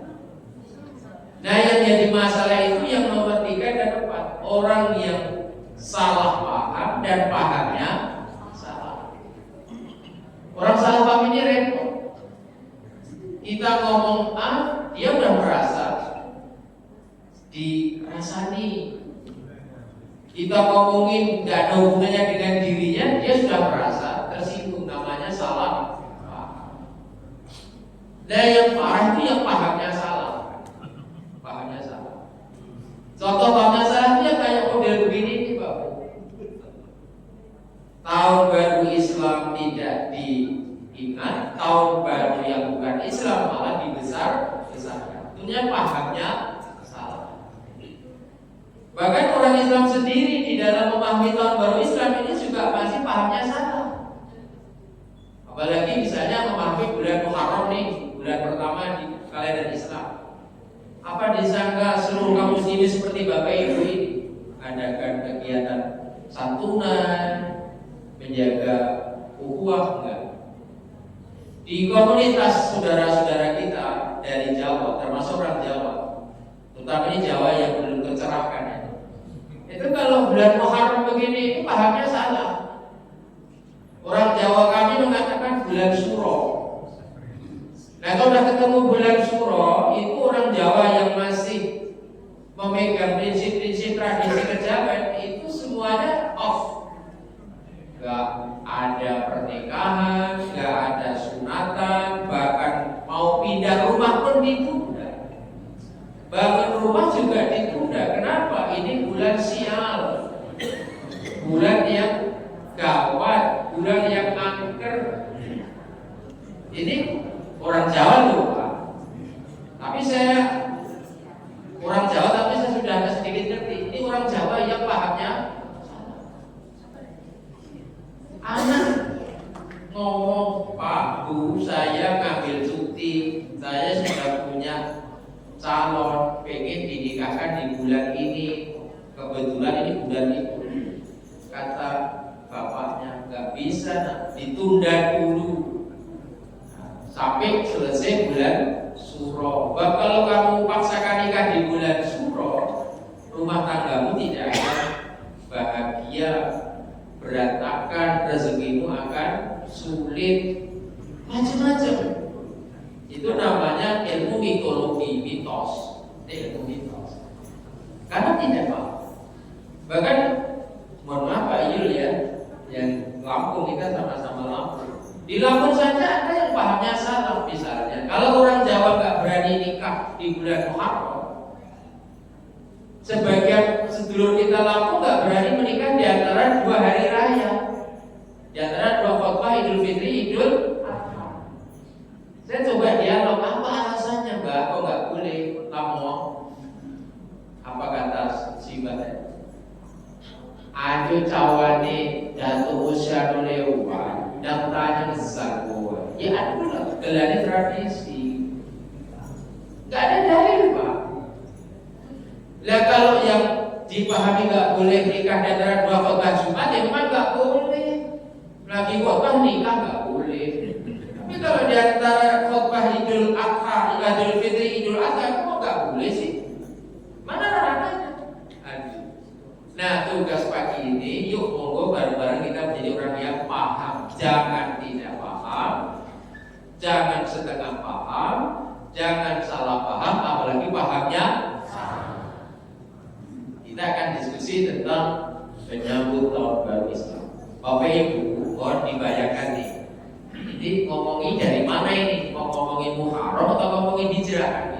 G: Nah yang jadi masalah itu yang nomor 3 dan 4, orang yang salah paham dan pahamnya salah. Orang salah paham ini repot. Kita ngomong A, dia udah merasa dirasani. Kita ngomongin nggak ada hubungannya dengan dirinya, dia sudah merasa tersinggung. Namanya salah paham. Nah yang parah itu yang pahamnya salah. Pahamnya salah. Contoh pahamnya salah dia kayak model begini nih Bapak. Tahun baru Islam tidak diingat, tahun baru yang bukan Islam malah dibesar-besarkan. Tentunya pahamnya salah. Bahkan orang Islam sendiri di dalam memahami tahun baru Islam ini juga masih pahamnya salah. Apalagi misalnya memahami bulan Muharram nih, bulan pertama di kalender Islam. Apa disangka seluruh kaum muslimin seperti Bapak Ibu ini adakan kegiatan santunan, menjaga ukhuwah? Enggak. Di komunitas saudara-saudara kita dari Jawa, termasuk orang Jawa, terutama ini Jawa yang belum tercerahkan itu kalau bulan Muharram begini, itu pahamnya salah. Orang Jawa kami mengatakan bulan Suro. Nah kalau sudah ketemu bulan Suro, itu orang Jawa yang masih memegang prinsip-prinsip tradisi kejawen itu semuanya off. Gak ada pernikahan, gak ada sunatan, bahkan mau pindah rumah pun ditunda. Bangun rumah juga ditunda. Kenapa? Ini bulan sial, bulan yang gawat, bulan yang angker. Ini orang Jawa lupa. Tapi saya orang Jawa, tapi saya sudah agak sedikit ngerti. Ini orang Jawa yang pahamnya anak ngomong, Pak Bu, saya ngambil cuti, saya sudah punya calon, pengen dinikahkan di bulan ini, kebetulan ini bulan itu. Kata bapaknya, nggak bisa, ditunda dulu sampai selesai bulan Suro. Bahwa kalau kamu paksakan nikah di bulan Suro, rumah tanggamu tidak akan bahagia, berantakan. rezekimu akan sulit, macam-macam. Itu namanya ilmu mitologi, mitos. Ilmu mitos. Karena tidak paham. Bahkan mohon maaf Pak Yul ya, yang Lampung, kita sama-sama Lampung. Di Lampung saja ada yang pahamnya salah. Misalnya, kalau orang Jawa nggak berani nikah di bulan Muharram, sebagian sedulur kita Lampung nggak berani menikah di antara 2 hari raya, di antara 2 khutbah Idul Fitri, Idul Adha. Saya coba dialog, apa alasannya Mbak? Kok nggak boleh kamu? Apa kata si Mbak? Aduh cawane Datuk usia lewat, daftarnya besar gua. Ya aduh lah, gelarnya tradisi. Gak ada dalil Pak. Lah kalau yang dipahami gak boleh nikah di antara 2 khutbah Jumat, ya memang gak boleh. Lagi khutbah nikah gak boleh. Tapi kalau di antara khutbah Idul Adha, Idul Fitri, Idul Adha, kok gak boleh sih? Mana ranahnya? Nah, tugas pagi ini, yuk monggo bareng-bareng kita menjadi orang yang paham. Jangan tidak paham, jangan setengah paham, jangan salah paham, apalagi pahamnya salah. Kita akan diskusi tentang menyambut tahun baru Islam. Bapak Ibu, mohon dibayangkan nih. Jadi ngomongin dari mana ini? Mau ngomongin Muharram atau ngomongin Hijrah?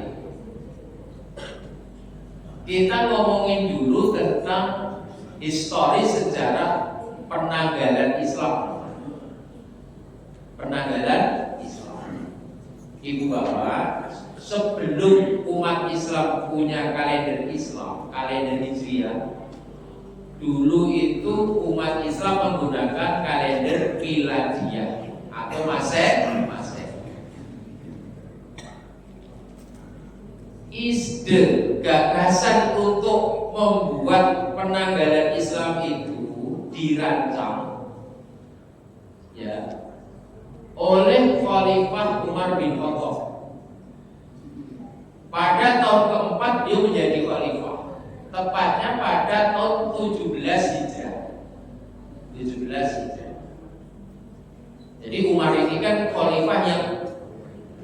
G: Kita ngomongin dulu tentang histori sejarah penanggalan Islam. Penanggalan Islam. Ibu bapak, sebelum umat Islam punya kalender Islam, kalender Hijriah, dulu itu umat Islam menggunakan kalender Miladiyah atau Masehi. Ide gagasan untuk membuat penanggalan Islam itu dirancang ya oleh Khalifah Umar bin Khattab. Pada tahun keempat dia menjadi khalifah, tepatnya pada tahun 17 Hijrah. 17 Hijrah. Jadi Umar ini kan khalifah yang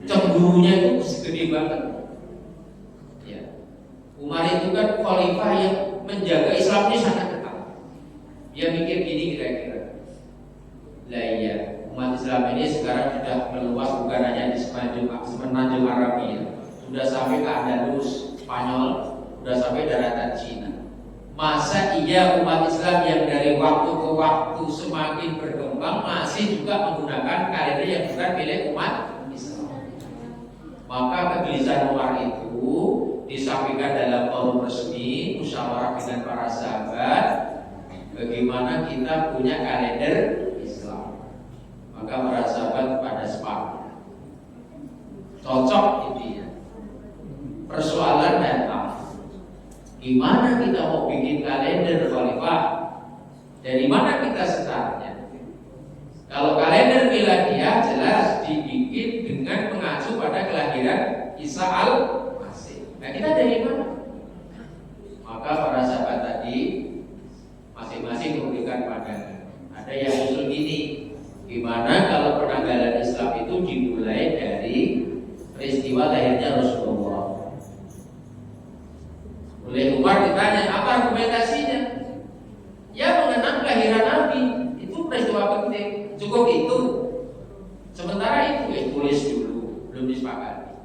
G: cemburunya itu segede banget. Umar itu kan khalifah yang menjaga Islam ini sangat ketat. Dia mikir gini kira-kira, lah iya, umat Islam ini sekarang sudah meluas bukan hanya di semenanjung Arabia, sudah sampai ke Andalus, Spanyol, sudah sampai daratan Cina. Masa iya umat Islam yang dari waktu ke waktu semakin berkembang masih juga menggunakan kalender yang bukan milik umat Islam? Maka kegelisahan Umar itu disampaikan dalam forum resmi musyawarah dengan para sahabat, bagaimana kita punya kalender Islam. Maka para sahabat pada sepakat, cocok intinya. Persoalan datang, gimana kita mau bikin kalender khalifah? Dari mana kita startnya? Kalau kalender Miladiyah jelas dibikin dengan mengacu pada kelahiran Isa al-Masih. Nah, kita dari mana? Maka para sahabat tadi masing-masing memberikan pandangan. Ada yang usul gini, gimana kalau penanggalan Islam itu dimulai dari peristiwa lahirnya Rasulullah? Oleh Umar ditanya, apa argumentasinya? Ya mengenang kelahiran Nabi, itu peristiwa penting. Cukup itu. Sementara itu tulis dulu, belum disepakati.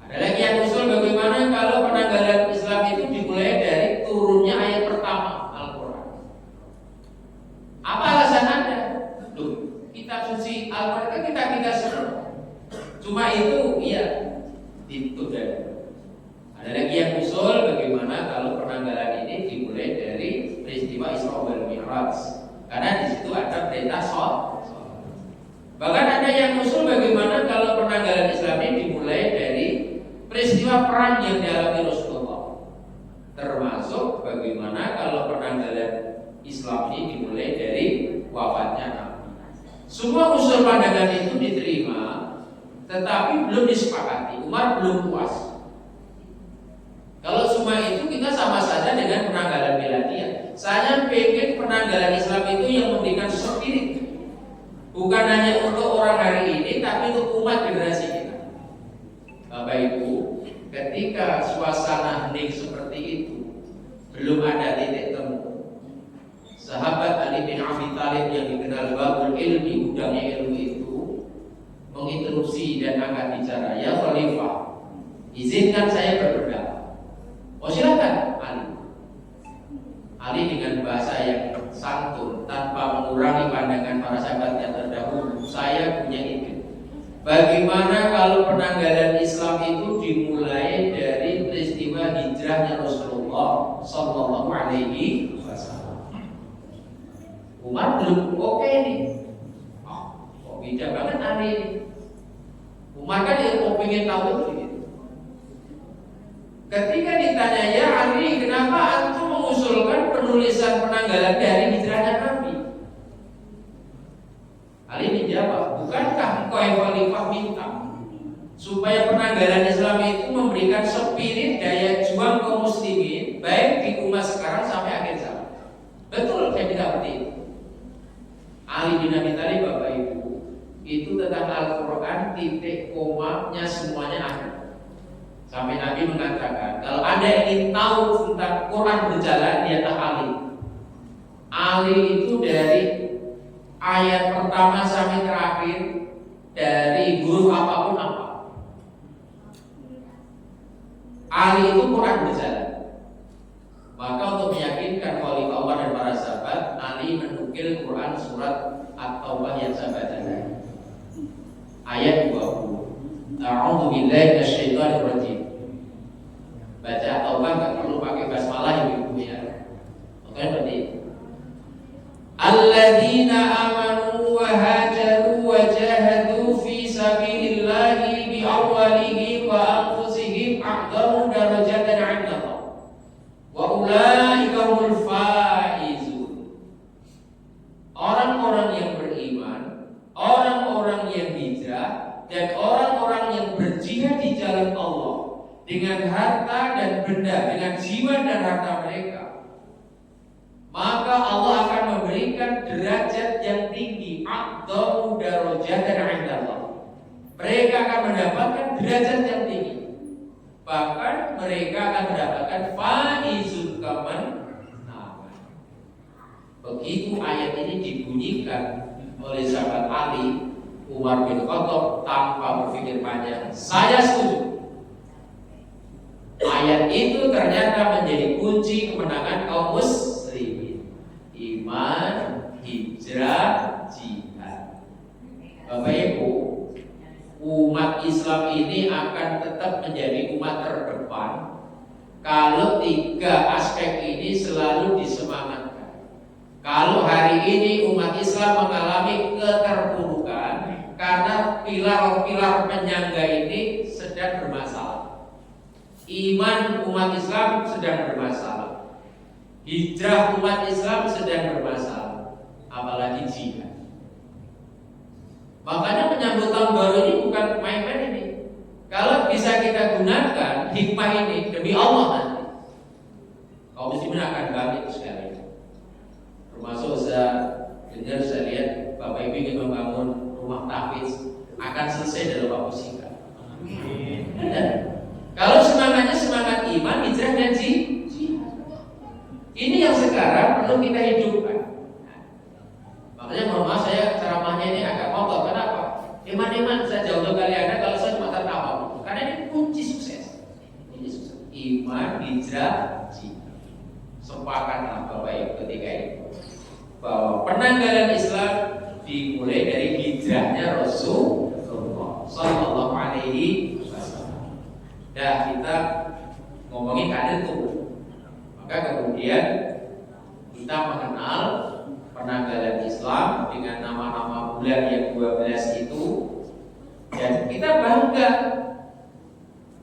G: Ada lagi yang usul bagaimana kalau penanggalan Islam itu dimulai dari turunnya ayat pertama Al-Quran. Apa alasan Anda? Loh, kitab suci Al-Quran kita semua. Cuma itu, iya, itu dari. Ada lagi yang usul bagaimana kalau penanggalan ini dimulai dari peristiwa Isra wal Mi'raj. Karena di situ ada perintah sholat. Bahkan ada yang usul bagaimana kalau penanggalan Islam ini dimulai dari peristiwa perang yang dialami Rasulullah. Termasuk bagaimana kalau penanggalan Islam ini dimulai dari wafatnya Nabi. Semua usul pandangan itu diterima, tetapi belum disepakati. Umar belum puas. Kalau semua itu kita sama saja dengan penanggalan Miladiyah. Saya pengen penanggalan Islam itu yang memberikan Bukan hanya untuk orang hari ini, tapi untuk umat generasi kita. Bapak Ibu, ketika suasana hening seperti itu, belum ada titik temu. Sahabat Ali bin Abi Thalib yang dikenal babul ilmi, gudangnya ilmu itu, menginterupsi dan angkat bicara, "Ya Khalifah, izinkan saya berpendapat." "Oh silakan, Ali." Ali dengan bahasa yang santun, tanpa mengurangi pandangan para sahabat yang terdahulu, "Saya punya ide. Bagaimana kalau penanggalan Islam itu dimulai dari peristiwa hijrahnya Rasulullah Sallallahu Alaihi Wasallam?" Umar belum oke nih. Kok bijak banget Ali ini. Umar kan yang mau pengen tahu itu gitu. Ketika ditanya, "Ya Ali, kenapa antum mengusulkan penulisan penanggalan dari hijrahnya Nabi?" Ali menjawab, "Bukankah engkau yang khalifah minta supaya penanggalan Islam itu memberikan spirit daya juang kaum muslimin baik di umat sekarang sampai akhir zaman?" Betul, saya tidak seperti itu. Ali bin Abi Thalib, Bapak Ibu, itu tentang Al-Quran titik komanya semuanya ada. Sampai Nabi mengatakan, kalau Anda ingin tahu tentang Quran berjalan, lihatlah Ali. Ali itu dari ayat pertama sampai terakhir, dari huruf apapun apa. Ali itu Quran berjalan. Maka untuk meyakinkan Khalifah Umar dan para sahabat, Ali menukil Quran surat At-Taubah yang sahabat tadi. Ayat 20. A'udzu billahi minasyaitonir rajim. Baca At-Taubah enggak perlu pakai basmalah ibu ya. Oke, berarti alladzina amanu wa hajaru wa jahadu fi sabilillahi bi amwalihim wa anfusihim a'dhamu darajatan 'inda Allah. Wa ulaika humul faizun. Orang-orang yang beriman, orang-orang yang hijrah, dan orang-orang yang berjihad di jalan Allah dengan harta dan benda, dengan jiwa dan harta mereka, maka Allah akan memberikan derajat yang tinggi, a'dhamu darajatan 'inda Allah. Mereka akan mendapatkan derajat yang tinggi. Bahkan mereka akan mendapatkan faizun kaman. Begitu ayat ini dibunyikan oleh sahabat Ali, Umar bin Khattab tanpa berpikir panjang, "Saya setuju." Ayat itu ternyata menjadi kunci kemenangan kaum muslimin. Iman, hijrah, jihad. Bapak Ibu, umat Islam ini akan tetap menjadi umat terdepan kalau tiga aspek ini selalu disemangatkan. Kalau hari ini umat Islam mengalami keterpurukan karena pilar-pilar penyangga ini sedang bermasalah. Iman umat Islam sedang bermasalah. Hijrah umat Islam sedang bermasalah. Apalagi jihad. Makanya menyambut tahun baru ini bukan main-main ini. Kalau bisa kita gunakan hikmah ini demi Allah nanti, kaum muslimin akan bangkit sekali. Termasuk saya dengar, saya lihat Bapak Ibu ingin membangun rumah tahfiz, akan selesai dalam waktu singkat. Kalau semangatnya semangat iman, hijrah dan jihad, ini yang sekarang perlu kita hidupkan. Makanya mohon maaf saya ceramahnya ini agak kotor. Kenapa? Iman saya jauh kali Anda kalau saya cuma tertawa. Karena ini kunci sukses. Ini sukses. Iman, hijrah, jihad. Sepakatlah Bapak Ibu ketika itu bahwa penanggalan Islam dimulai dari hijrahnya Rasulullah Sallallahu Alaihi Wasallam. Dan kita ngomongin kader itu, maka kemudian kita mengenal penanggalan Islam dengan nama-nama bulan yang 12 itu, dan kita bangga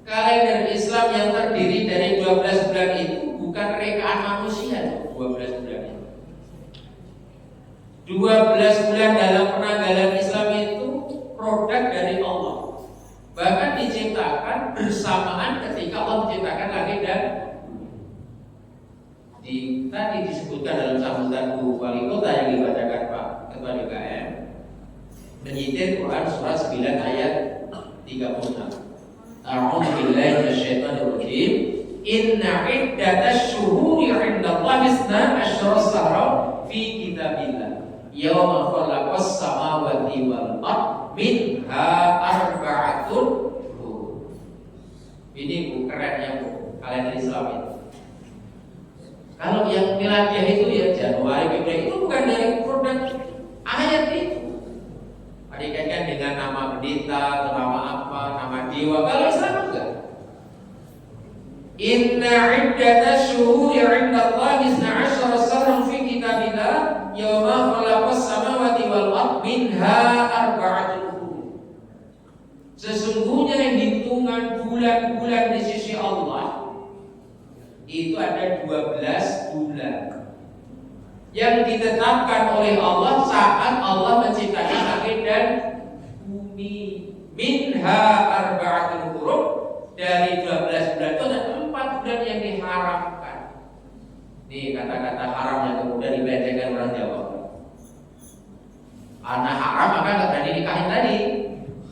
G: kalender Islam yang terdiri dari 12 bulan itu bukan rekaan manusia. 12 bulan itu 12 bulan dalam penanggalan Islam itu produk dari Allah, bahkan diciptakan bersamaan ketika Allah menciptakan langit dan tadi disebutkan dalam sambutan Bu Wali Kota yang dibacakan Pak Ketua DKM, Menyitir Quran surah 9 ayat 36. A'udzu billahi minasyaitonir rajim. Inna iddatash syuhuri 'indallahi 12 syahran fi kitabillah yauma khalaqas samawati wal ardh minha arba'atun hurum. Ini Bu kerennya Bu kalender Islam itu. Kalau yang miladiah itu ya Januari, Februari itu bukan dari produk ayat itu. Dikaitkan dengan nama pendeta, atau nama apa, nama dewa. Kalau Islam enggak. Inna iddatash syuhuri 'indallahi 12 syahran fi kitabillah yauma khalaqas samawati wal ardh minha arba'atun hurum. Sesungguhnya hitungan bulan-bulan di sisi Allah itu ada 12 bulan yang ditetapkan oleh Allah saat Allah menciptakan langit dan bumi. Minha arba'atun hurum, dari 12 bulan itu ada 4 bulan yang diharamkan. Ini kata-kata haram yang kemudian dibedakan orang Jawa. Karena haram maka nggak berani nikahin tadi.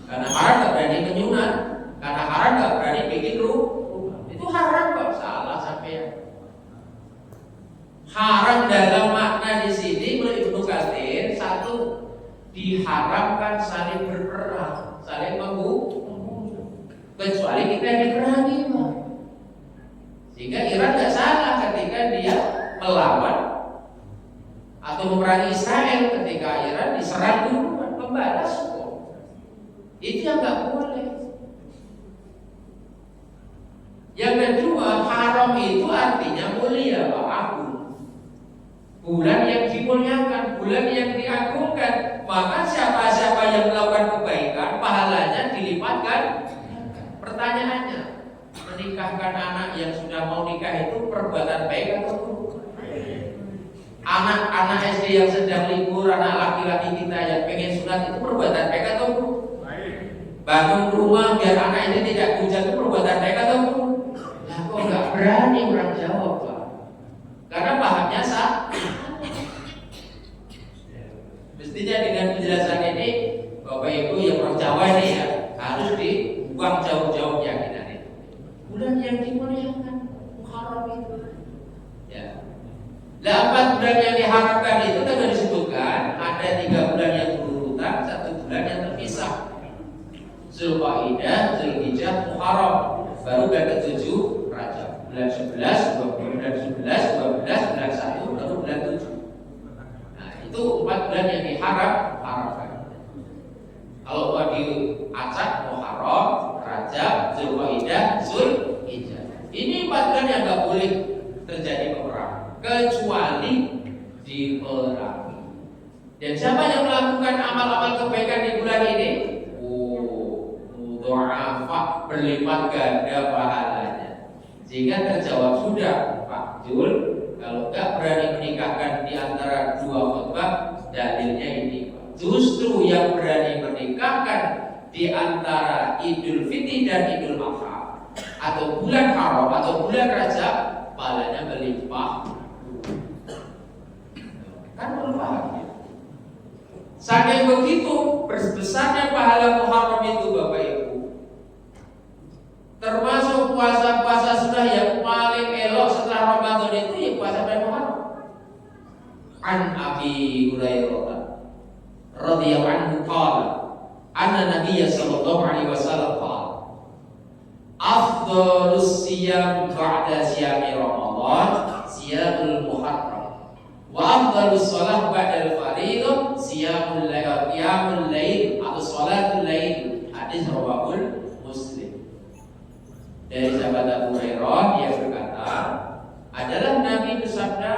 G: Karena haram nggak berani menyunat. Karena haram nggak berani bikin rumah. Itu haram kok, salah sampai. Haram dalam makna di sini menurut Ibnu Katsir, satu, diharamkan saling berperang, saling membunuh, kecuali kita diperangi, Pak. Sehingga Iran tidak salah ketika dia melawan atau memerangi Israel ketika Iran diserang duluan, membalas kok. Itu yang nggak boleh. Yang kedua, haram itu artinya mulia, Pak, agung. Bulan yang dimuliakan, bulan yang diagungkan. Maka siapa-siapa yang melakukan kebaikan, pahalanya dilipatkan. Pertanyaannya, menikahkan anak yang sudah mau nikah itu perbuatan baik atau buruk? Anak-anak SD yang sedang libur, anak laki-laki kita yang pengen sunat itu perbuatan baik atau buruk? Bangun rumah biar anak ini tidak hujan itu perbuatan baik atau buruk? Nah, kok nggak berani orang jawab, Pak? Karena pahamnya sah. Mestinya dengan penjelasan ini Bapak Ibu yang orang Jawa ini ya harus dibuang jauh-jauh keyakinan itu. Bulan yang dimuliakan, haram itu. Ya. 4 bulan yang diharamkan itu tadi disebutkan ada 3 bulan yang berurutan, 1 bulan yang terpisah. Zulqa'dah, Zulhijjah, Muharram, baru bulan ke-7 Rajab. Bulan 11, bulan 11, 12, bulan 1, baru bulan 7. Nah, itu 4 bulan yang diharamkan. Kalau mau diacak, Muharram, Rajab, Zulqa'dah, Zulhijjah. Ini 4 bulan yang nggak boleh terjadi peperangan kecuali diperangi. Dan siapa yang melakukan amal-amal kebaikan di bulan ini? Mudha'afah, berlipat ganda pahalanya. Sehingga terjawab sudah Pak Jul, kalau nggak berani menikahkan di antara 2 khutbah, dalilnya ini Pak. Justru yang berani menikahkan di antara Idul Fitri dan Idul Adha atau bulan haram atau bulan Rajab, pahalanya melimpah. Kan berbahagia. Saking begitu besarnya pahala Muharram itu Bapak Ibu, termasuk puasa-puasa sunnah yang paling elok setelah Ramadan itu ya puasa bulan Muharram. An Abi Hurairah radhiyallahu anhu qala anna Nabiy sallallahu alaihi wasallam qala afdhalus siyam ba'da siyami Ramadan siyamul Muharram wa afdhalus shalah ba'dal fardhu siyamul lail atau shalatul lail. Hadis rawahul Muslim. Dari sahabat Abu Hurairah dia berkata, adalah Nabi bersabda,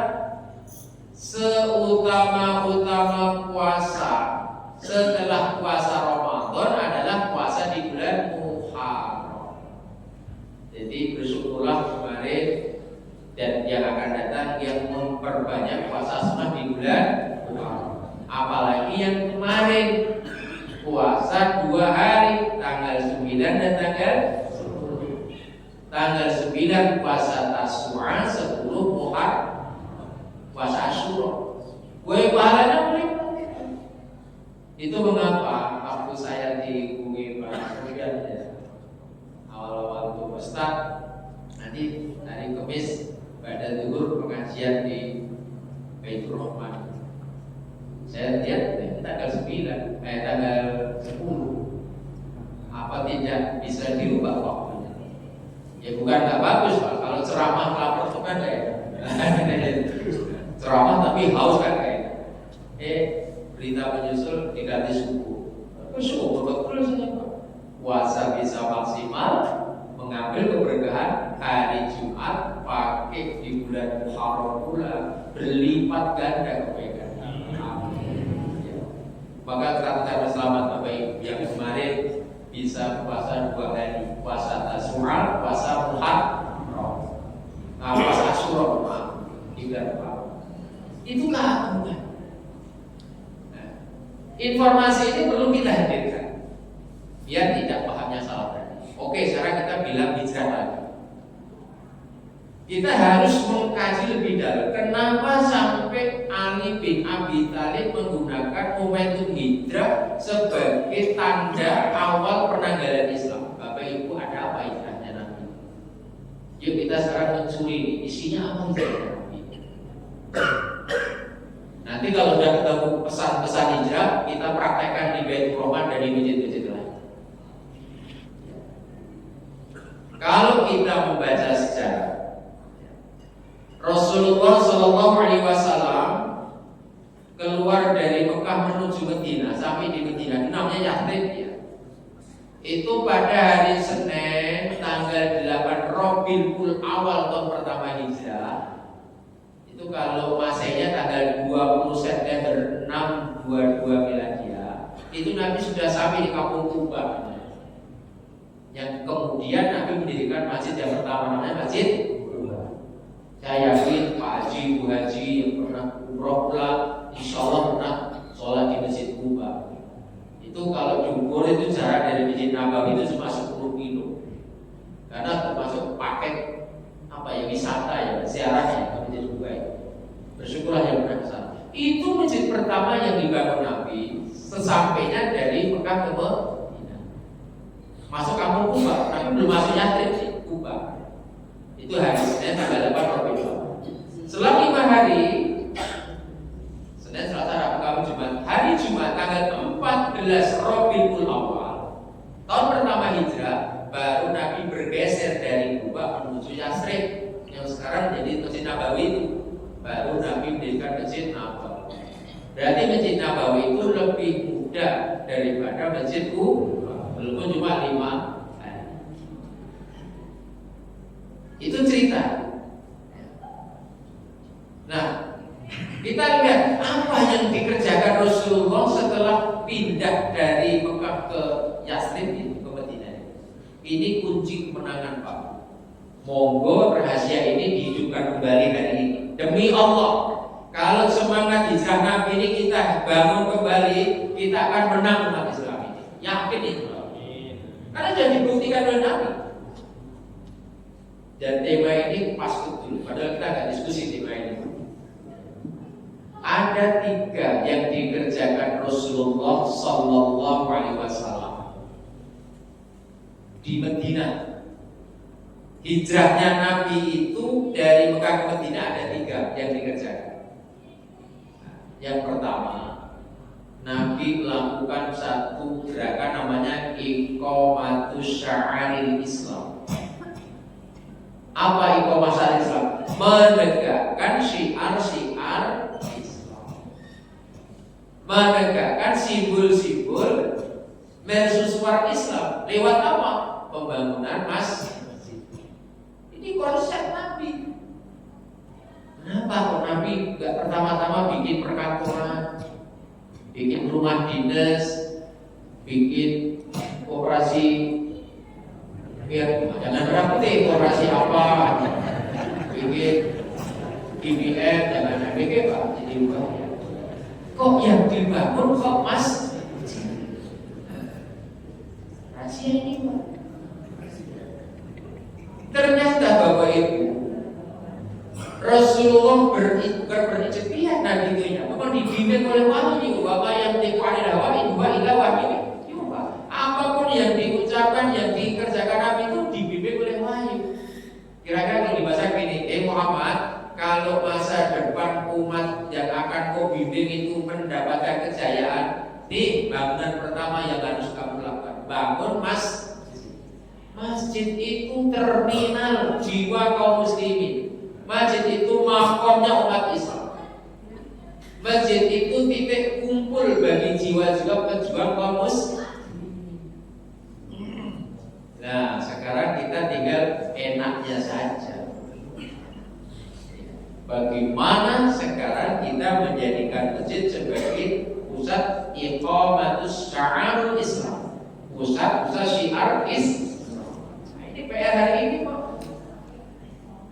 G: seutama-utama puasa setelah puasa Ramadan adalah puasa di bulan Muharram. Jadi bersyukurlah kemarin dan yang akan datang yang memperbanyak puasa sunnah di bulan Muharram. Apalagi yang kemarin puasa 2 hari, tanggal 9 dan tanggal 9 puasa Tasu'a, 10 Muharram puasa Asyura. Pahalanya boleh. Itu mengapa waktu saya di UI kemudian ya, awal-awal itu Ustaz, nanti hari Kamis pada zuhur pengajian di Baitur Rahman. Saya lihat tanggal 10, tanggal 10. Apa tidak bisa dirubah waktunya? Ya bukan nggak bagus Pak. Kalau ceramah lapor itu kan kayak ceramah tapi haus kan kayak. Berita menyusul diganti subuh. Subuh betul saja Pak. Puasa bisa maksimal, mengambil keberkahan hari Jumat pakai di bulan Muharram pula berlipat ganda kebaikan. Maka kata selamat Bapak Ibu yang kemarin bisa puasa 2 hari, puasa Tasyura, puasa Muharram, puasa Asyura, 3 tahun. Itu keagungan. Nah, informasi ini perlu kita hadirkan biar tidak pahamnya salah tadi. Oke, sekarang kita bilang hijrah lagi. Kita harus mengkaji lebih dalam kenapa sampai Ali bin Abi Thalib menggunakan momentum hijrah sebagai tanda awal penanggalan Islam. Bapak Ibu, ada apa hijrahnya Nabi? Yuk kita sekarang mencuri isinya apa hijrahnya Nabi. Nanti kalau sudah ketemu pesan-pesan hijrah, kita praktekkan di Baitur Rahman dan di masjid-masjid lain. Kalau kita membaca sejarah, Rasulullah Shallallahu Alaihi Wasallam keluar dari Mekah menuju Medina, sampai di Medina, namanya Yathrib ya. Itu pada hari Senin tanggal 8 Rabiul Awal tahun pertama Hijrah. Itu kalau Masehnya tanggal 20 September 622 Miladiah. Itu Nabi sudah sampai di kampung Kuba. Yang kemudian Nabi mendirikan masjid yang pertama, namanya Masjid. Saya yakin Pak Haji, Bu Haji yang pernah umroh pula, insya Allah pernah sholat di Masjid Kuba. Itu kalau diukur itu jarak dari Masjid Nabawi itu cuma 10 kilo. Karena termasuk paket apa ya, wisata ya, ziarahnya ke Masjid Kuba itu. Bersyukurlah yang pernah kesana. Itu masjid pertama yang dibangun Nabi sesampainya dari Mekah ke Medina. Masuk kampung Kuba, Nabi belum masuk Yathrib di Kuba. Itu hari Senin tanggal 8 Rabiul Awal. Setelah 5 hari, Senin, Selasa, Rabu, Kamis, Jumat. Hari Jumat tanggal 14 Rabiul Awal tahun pertama Hijrah, baru Nabi bergeser dari Kuba menuju Yathrib yang sekarang menjadi Masjid Nabawi itu. Baru Nabi mendirikan Masjid Nabawi. Berarti Masjid Nabawi itu lebih mudah daripada Masjid Kuba, walaupun cuma 5. Itu cerita. Nah, kita lihat apa yang dikerjakan Rasulullah setelah pindah dari Mekah ke Yathrib ke Medina. Ini kunci kemenangan Pak. Monggo rahasia ini dihidupkan kembali hari ini. Demi Allah, kalau semangat hijrah Nabi ini kita bangun kembali, kita akan menang umat Islam ini. Yakin itu. Karena sudah dibuktikan oleh Nabi. Dan tema ini pas betul, padahal kita nggak diskusi tema ini. Ada 3 yang dikerjakan Rasulullah Sallallahu Alaihi Wasallam di Medina. Hijrahnya Nabi itu dari Mekah ke Medina ada 3 yang dikerjakan. Yang pertama, Nabi melakukan satu gerakan namanya Iqamatus Sya'aril Islam. Apa iqamah syariat Islam? Menegakkan syiar-syiar Islam, menegakkan simbol-simbol mercusuar Islam. Lewat apa? Pembangunan masjid. Ini konsep Nabi. Kenapa kok Nabi gak pertama-tama bikin perkantoran, bikin rumah dinas, bikin operasi? Ya, jangan merah putih, operasi apa? Bikin BBM, jangan ABG Pak, jadi ubah. Kok yang dibangun kok Mas? Rahasia ini Pak. Ternyata Bapak Ibu, Rasulullah beriktihat Nabi itu, memang dibimbing oleh wali juga, Bapak yang tiku ada wali pertama yang harus kamu lakukan, bangun masjid itu terminal jiwa kaum muslimin. Masjid itu makomnya umat Islam. Masjid itu titik kumpul bagi jiwa-jiwa pejuang kaum muslim. Nah, sekarang kita tinggal enaknya saja. Bagaimana sekarang kita menjadikan masjid sebagai pusat iqamatus sya'arul Islam, pusat syiar Islam. Nah, ini PR hari ini, Pak.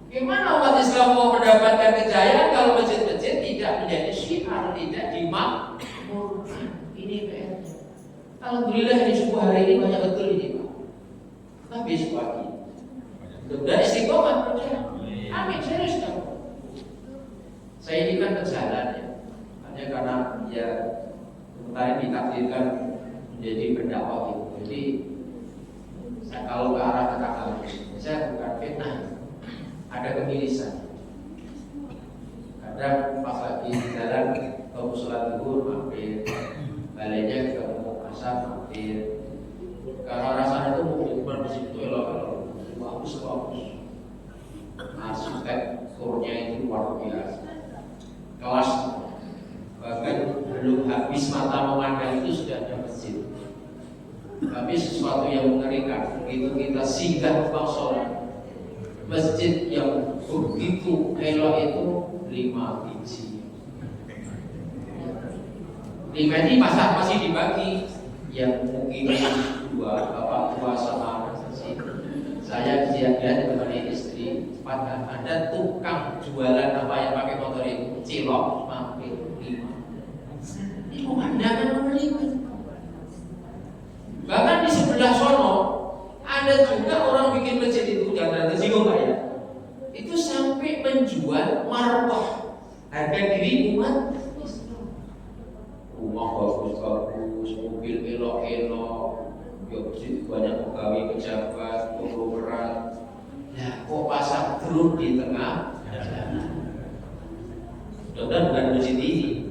G: Gimana umat Islam mau mendapatkan kejayaan kalau masjid-masjid tidak menjadi syiar, tidak dimakmurkan? Ini PR. Alhamdulillah di subuh hari ini banyak betul ini, Pak. Nah, besok pagi mudah-mudahan istiqomah. Amin, serius kamu. Saya ini kan berjalan ya, hanya karena ya kemarin ditakdirkan menjadi pendakwah gitu. Jadi saya kalau ke arah kata-kata saya bukan fitnah, ada kemirisan. Kadang pas lagi jalan ke sholat zuhur mampir, baliknya ketemu asar mampir. Karena rasanya itu mungkin di situ elok bagus. Arsitekturnya itu luar biasa, kelas. Bahkan belum habis mata memandang itu sudah ada masjid. Tapi sesuatu yang mengerikan, begitu kita singgah ke sholat, masjid yang begitu elok itu 5 biji. 5 ini masih dibagi, yang mungkin 2 bapak tua sama saya lihat dengan istri, ada tukang jualan apa yang pakai motor itu, cilok, mampir 5. Ini pemandangan mengerikan. Bahkan di sebelah sono ada juga orang bikin masjid itu, jangan tersinggung Pak ya. Itu sampai menjual marwah, harga diri umat Islam. Rumah bagus-bagus, mobil elok-elok, banyak pegawai pejabat, konglomerat. Nah, kok pasang drone di tengah jalan? Mudah-mudahan bukan masjid ini.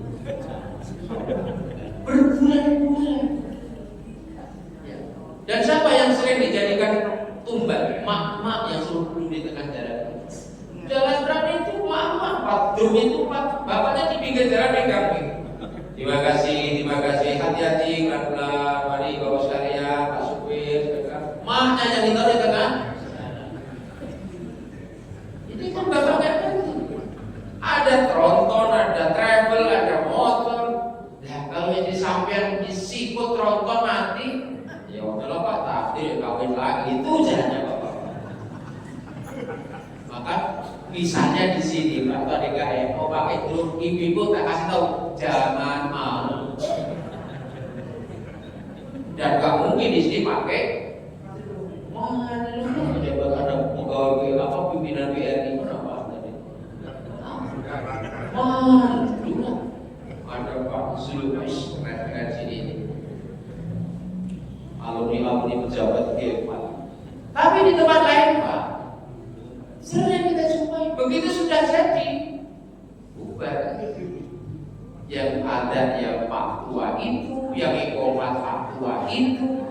G: Berbulan-bulan. Dan siapa yang sering dijadikan tumbat? Mak-mak yang suruh duduk di tengah jalan. Jalan berani itu mak-mak, drone itu bapaknya di pinggir jalan pegang. Terima kasih, hati-hati, pelan-pelan, mari bawa sekalian, Pak Supir, maknya yang ditaruh di tengah. Ini kan bapaknya kan ada tronton, ada travel, ada motor. Nah, kalau yang disampaikan disikut tronton mati, ya udahlah Pak, takdir kawin lagi, itu jalannya Bapak. Maka bisanya di sini, Pak, tadi kayak mau pakai drone, ibu-ibu tak kasih tahu, jangan mau. Dan gak mungkin di sini pakai ada pegawai apa pimpinan BRI kenapa tadi? Ada Pak Zulkifli keren sini. Alumni pejabat hebat. Tapi di tempat lain Pak, sering kita jumpai begitu sudah jadi bubar. Yang ada yang Pak Tua itu, yang ikomat Pak Tua itu,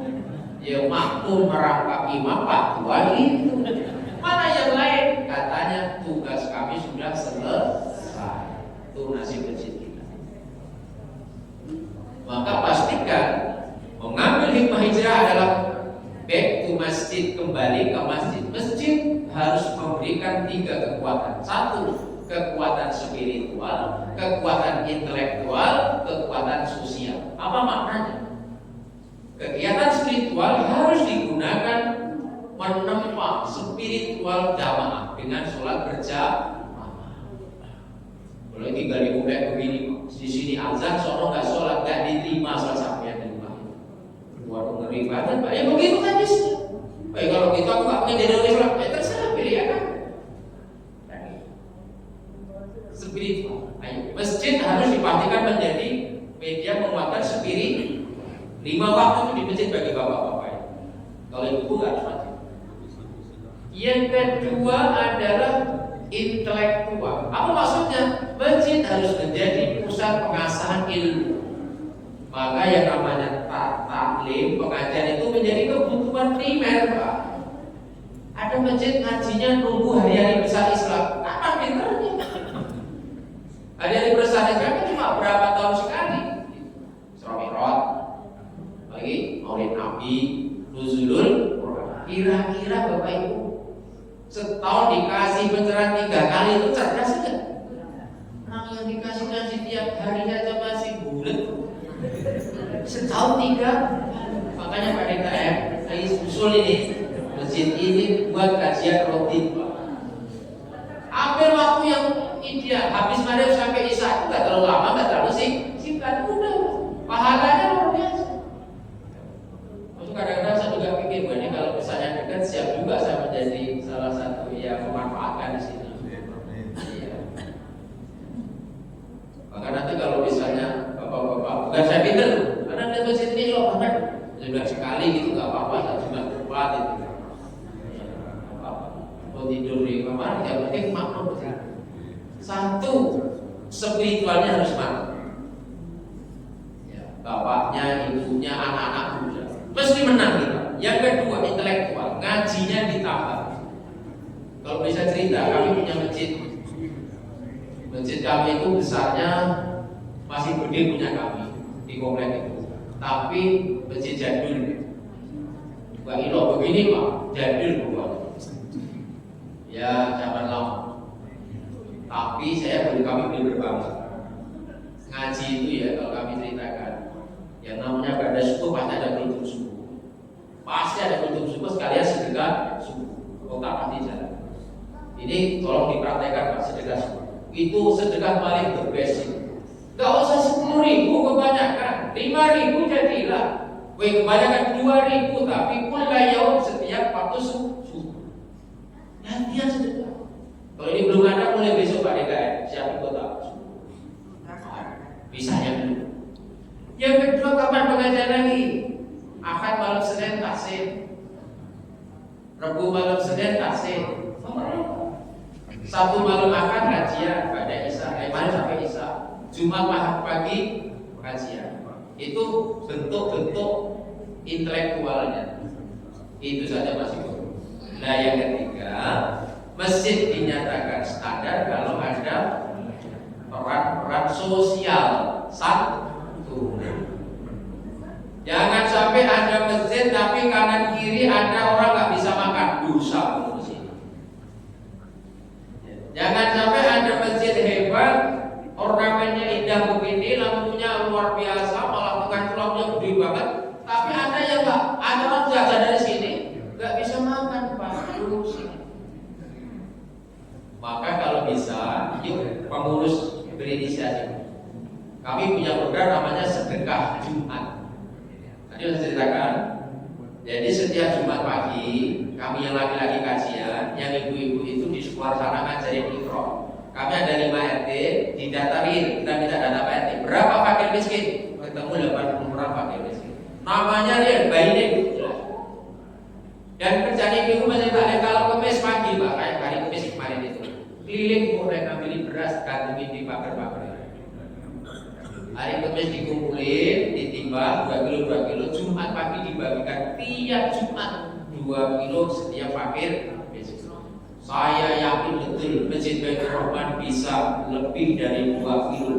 G: yang makmum merangkap imam Pak Tua itu. Mana yang lain? Katanya tugas kami sudah selesai. Itu nasib masjid kita. Maka pastikan mengambil hikmah hijrah adalah back to masjid, kembali ke masjid. Masjid harus memberikan 3 kekuatan. 1, kekuatan spiritual, kekuatan intelektual, kekuatan sosial. Apa maknanya? Kegiatan spiritual harus digunakan menempa spiritual jamaah dengan sholat berjamaah. Kalau tinggal di kayak begini, di sini azan, sono nggak sholat, nggak diterima sholat sampai di rumah. Waduh ngeri banget, Pak. Ya begitu kan di sini. Baik kalau gitu aku nggak menjadi orang Islam, ya terserah pilih ya kan. Spiritual. Masjid harus dipastikan menjadi media penguatan spirit. 5 waktu itu di masjid bagi bapak-bapak. Kalau ibu nggak harus wajib. Yang kedua adalah intelektual. Apa maksudnya? Masjid harus menjadi pusat pengasahan ilmu. Maka yang namanya tata taklim, pengajian itu menjadi kebutuhan primer, Pak. Ada masjid ngajinya nunggu hari-hari besar Islam. Kapan pinternya? Hari-hari besar Islam kan cuma berapa tahun sekali? Isra Mi'raj, lagi Maulid Nabi, Nuzulul Quran. Kira-kira Bapak Ibu setahun dikasih pencerahan 3 kali itu cerdas enggak? Orang yang dikasih ngaji tiap hari aja masih bulat. Setahun 3. Makanya Pak DKM lagi usul ini, masjid ini buat kajian rutin. Ambil waktu yang ideal, habis maghrib sampai isya itu nggak terlalu lama, nggak terlalu singkat, udah pahalanya luar biasa. Terus kadang-kadang saya juga pikir, ini kalau misalnya dekat siap juga saya menjadi salah satu yang memanfaatkan di sini. Maka nanti kalau misalnya bapak-bapak, bukan saya pinter, karena di masjid ini loh banget, sudah sekali gitu nggak apa-apa, saya cuma berbuat itu. Mau tidur di kamar, yang penting makmum. Satu, spiritualnya harus mantap. Ya, bapaknya, ibunya, anak-anak muda mesti menang kita. Yang kedua, intelektual, ngajinya ditambah. Kalau bisa cerita, kami punya masjid. Masjid kami itu besarnya masih gede punya kami di komplek itu. Tapi masjid jadul. Bukan ilo begini Pak, jadul bukan. Ya zaman lama. Tapi kami boleh berbangga. Ngaji itu ya kalau kami ceritakan, yang namanya pada subuh pasti ada kultum subuh. Pasti ada kultum subuh sekalian sedekah subuh. Kota pasti jalan. Ini tolong dipraktekkan Pak, sedekah subuh. Itu sedekah paling berbasic. Gak usah 10.000 kebanyakan, 5.000 jadilah. Kebanyakan 2.000 tapi kullayaum setiap waktu subuh. Latihan sedekah. Kalau ini belum ada, mulai besok Pak DKM siapin kota. Bisanya dulu. Yang kedua, kapan pengajian lagi? Ahad malam Senin tahsin, Rabu malam Senin tahsin, Sabtu malam Ahad kajian pada Isya, malam sampai Isya, Jumat pagi kajian. Itu bentuk-bentuk intelektualnya. Itu saja masih kurang. Nah yang ketiga, masjid dinyatakan standar kalau ada peran sosial satu. Jangan sampai ada masjid tapi kanan kiri ada orang nggak bisa makan, dosa masjid. Jangan sampai ada masjid hebat, ornamennya indah begini, lampunya luar biasa, malah tukang-tukangnya gede banget, tapi ada yang nggak, ada orang jatuh dari sini nggak bisa makan, Pak. Maka kalau bisa, yuk pengurus berinisiatif. Kami punya program namanya sedekah Jumat. Tadi saya ceritakan. Jadi setiap Jumat pagi, kami yang laki-laki kajian, yang ibu-ibu itu di sekolah sana ngajarin Iqra. Kami ada 5 RT, didatarin, kita minta data Pak RT. Berapa fakir miskin? Ketemu 80 orang fakir miskin. Namanya real, bayinya jelas. Dan kerjaan ibu masih tak kalau kemis pagi Pak, kayak hari kemis kemarin itu. Keliling mereka beli beras, gantungin di pagar-pagar. Hari kemis dikumpulin, ditimbang 2 kilo, Jumat pagi dibagikan tiap Jumat 2 kilo setiap fakir. Saya yakin betul Masjid Baitur Rahman bisa lebih dari 2 kilo.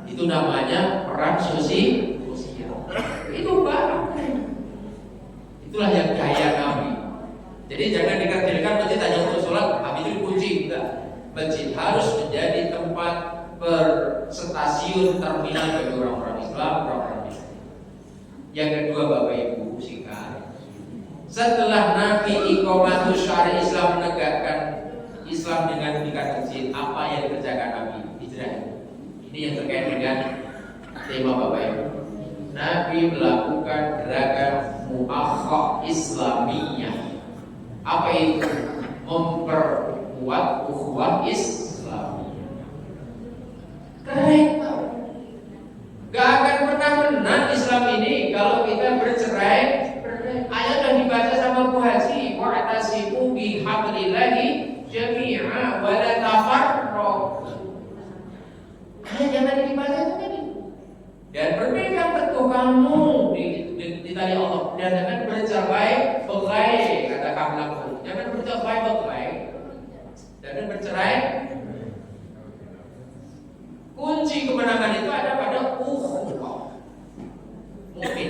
G: Itu namanya peran sosial. Itu Pak. Itulah yang gaya kami. Jadi jangan dikatakan masjid hanya untuk sholat, habis itu kunci, enggak. Masjid harus menjadi tempat stasiun terminal bagi orang-orang Islam, orang-orang Islam. Yang kedua Bapak Ibu singkat. Setelah Nabi iqamatus syari Islam menegakkan Islam dengan mendirikan masjid, apa yang dikerjakan Nabi? Hijrah. Ini yang terkait dengan tema Bapak Ibu. Nabi melakukan gerakan muakhah Islamiyah. Apa itu? Memperkuat ukhuwah Islam. Keren tau. Gak akan pernah menang Islam ini kalau kita bercerai. Ayat yang dibaca sama Bu Haji, wa'tasimu bihablillahi jami'a wa la tafarraqu. Ayat yang tadi dibaca itu kan. Dan berpegang teguh kamu kamu ditanya Allah, dan jangan bercerai berai, kata kamu, jangan bercerai berai, jangan bercerai. Kunci kemenangan itu ada pada ukhuwah. Mungkin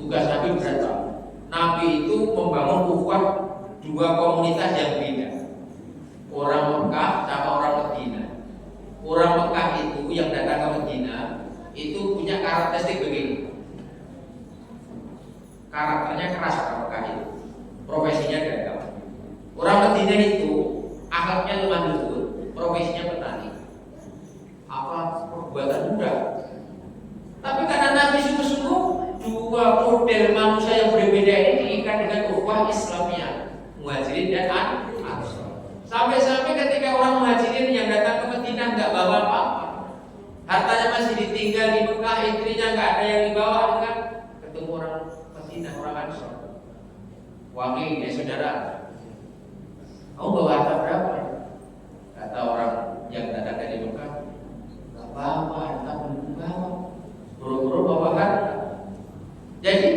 G: tugas Nabi berat. Nabi itu membangun ukhuwah dua komunitas yang beda, orang Mekah sama orang Madinah. Orang Mekah itu yang datang ke Madinah itu punya karakteristik begini. Karakternya keras orang Mekah itu, profesinya dagang. Orang Madinah itu akhlaknya lemah lembut, profesinya petani. Apa perbuatan mudah. Tapi karena Nabi sungguh-sungguh, dua model manusia yang berbeda ini diikat dengan ukhuwah Islamiyah, Muhajirin dan Ansor. Sampai-sampai ketika orang Muhajirin yang datang ke Madinah nggak bawa apa-apa, hartanya masih ditinggal di Mekah, istrinya nggak ada yang dibawa, kan ketemu orang Madinah, orang Ansor. Wangi ya saudara, kamu bawa harta berapa? Kata orang yang datang dari Mekah, nggak bawa harta, belum bawa, buru-buru bawa harta. Jadi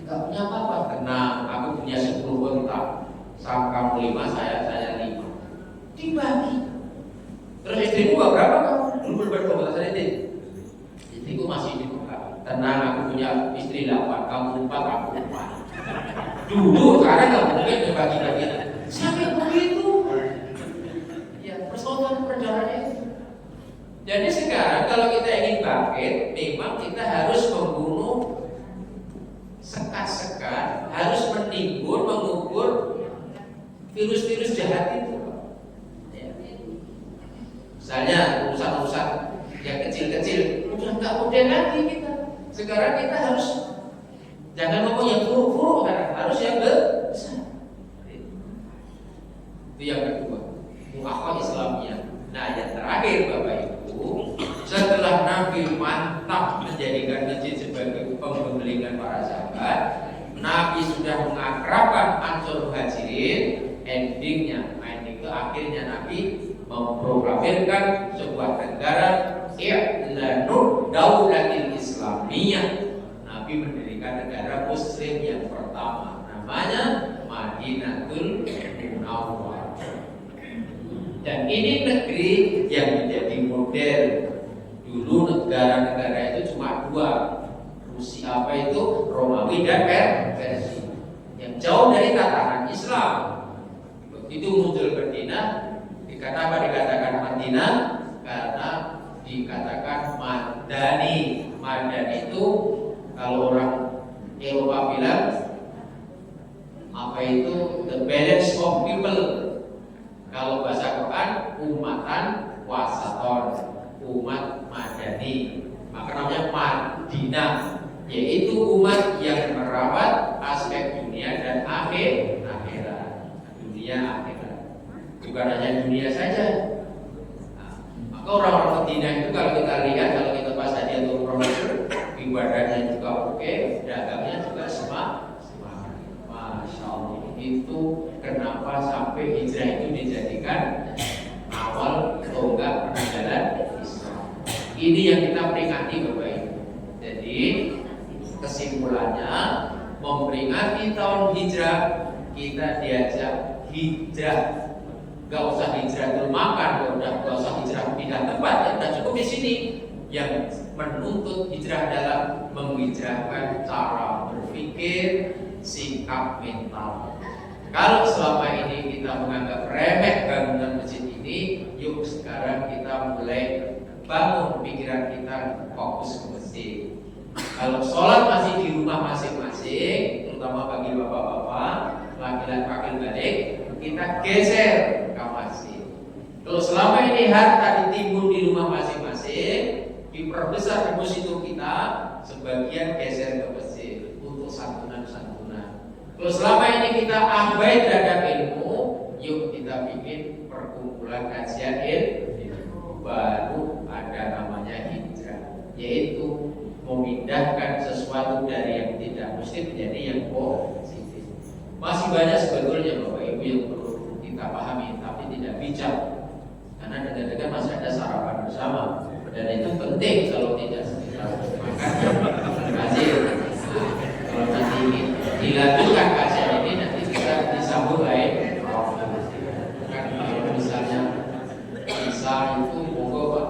G: nggak punya apa-apa. Tenang, aku punya 10 unta, kamu 5, saya 5. Dibagi. Terus istrimu berapa kamu? Dulu berapa saya ini? Istriku masih di Mekah. Tenang, aku punya istri 8, kamu 4, aku 4. Dulu, sekarang nggak mungkin dibagi-bagi. Sampai begitu. Ya, persoalan perjalanannya. Jadi sekarang kalau kita ingin bangkit, memang kita harus membunuh sekat-sekat, harus menimbun, mengubur virus-virus jahat itu. Misalnya urusan-urusan yang kecil-kecil, udah nggak modern lagi kita. Sekarang kita harus jangan ngomong yang buruk-buruk, harus yang besar. Itu yang kedua, muakhawah Islamiyah. Nah, yang terakhir Bapak Ibu, setelah Nabi mantap menjadikan masjid sebagai pembengelingan para sahabat, Nabi sudah mengakrabkan Ansor Muhajirin. Ending itu akhirnya Nabi memproklamirkan sebuah negara i'lanu daulatil Islamiyah. Nabi mendirikan negara Muslim yang pertama, namanya Madinatul Munawwarah. Dan ini negeri yang menjadi model. Dulu negara-negara itu cuma 2, Rusia Romawi dan Persia, yang jauh dari tatanan Islam. Begitu muncul Madinah, dikatakan Madinah karena dikatakan Madani. Madani itu kalau orang Eropa bilang apa itu the balance of people. Kalau bahasa Quran umatan wasaton, umat Madani. Maka namanya Madinah, yaitu umat yang merawat aspek dunia dan akhirat. Dunia akhirat, bukan hanya dunia saja. Maka orang-orang Madinah itu kalau kita lihat, kalau kita pas saja untuk proses ibadahnya juga oke, dagangnya juga semangat. Masya Allah, itu kenapa sampai hijrah itu dijadikan awal tonggak penanggalan Islam. Ini yang kita peringati Bapak Ibu. Jadi kesimpulannya, memperingati tahun hijrah, kita diajak hijrah. Gak usah hijrah dulu makan, gak usah hijrah pindah tempat, ya udah cukup di sini. Yang menuntut hijrah adalah menghijrahkan cara berpikir, sikap mental. Kalau selama ini kita menganggap remeh bangunan masjid ini, yuk sekarang kita mulai bangun pikiran kita, fokus ke masjid. Kalau sholat masih di rumah masing-masing, terutama bagi bapak-bapak, laki-laki balik, kita geser ke masjid. Kalau selama ini harta ditimbun di rumah masing-masing, diperbesar deposito kita, sebagian geser ke masjid untuk santunan-santunan. Kalau selama ini kita abai terhadap ilmu, yuk kita bikin perkumpulan kajian ilmu. Baru ada namanya hijrah, yaitu memindahkan sesuatu dari yang tidak positif menjadi yang positif. Masih banyak sebetulnya Bapak Ibu yang perlu kita pahami, tapi tidak bijak. Karena dekat-dekat masih ada sarapan bersama, dan itu penting. Kalau tidak Masih. Kalau nanti dilakukan kajian ini nanti bisa disambung baik. Kan kalau misalnya bisa itu monggo Pak.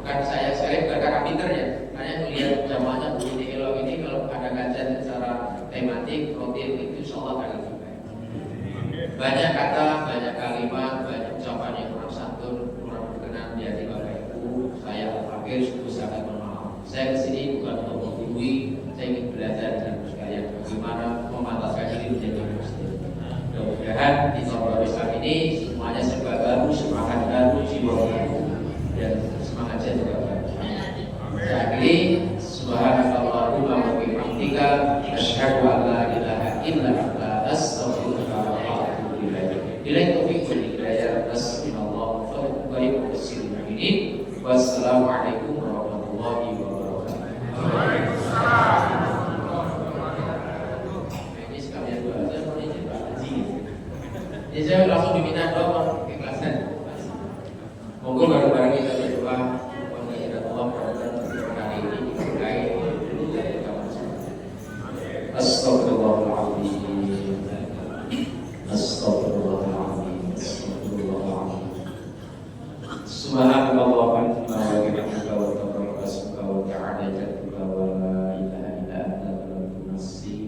G: Bukan saya bukan kakak pinter ya. Hanya melihat jamaahnya begini elok ini kalau ada kajian secara tematik rutin itu insyaallah akan lebih baik. Banyak kata, banyak kalimat, banyak ucapan yang kurang santun, kurang berkenan di hati Bapak Ibu. Saya Al-Fakir sungguh sangat mohon maaf. Saya kesini bukan untuk menggurui, saya ingin belajar dengan sekalian bagaimana memantaskan diri menjadi muslim. Mudah-mudahan di tahun Islam ini semuanya serba baru, semangat baru, jiwa baru, dan semangatnya juga baru. Saya akhiri, subhanakallahumma wa bihamdika, asyhadu an la ilaha illa anta, astaghfiruka wa atubu ilaik. Bila taufik wal hidayah, nasrullah wa barik wasil mu'minin. Wassalamualaikum warahmatullahi wabarakatuh. Ini sekalian dua aja, ini Pak Haji. Jadi saya langsung diminta doa keikhlasan. Monggo bareng-bareng kita berdoa. Astagfirullahaladzim. Astagfirullahaladzim. Astagfirullahaladzim. Subhanallah wa bihamdika wa tabaraka wa ta'ala jadduka wa la ilaha illa anta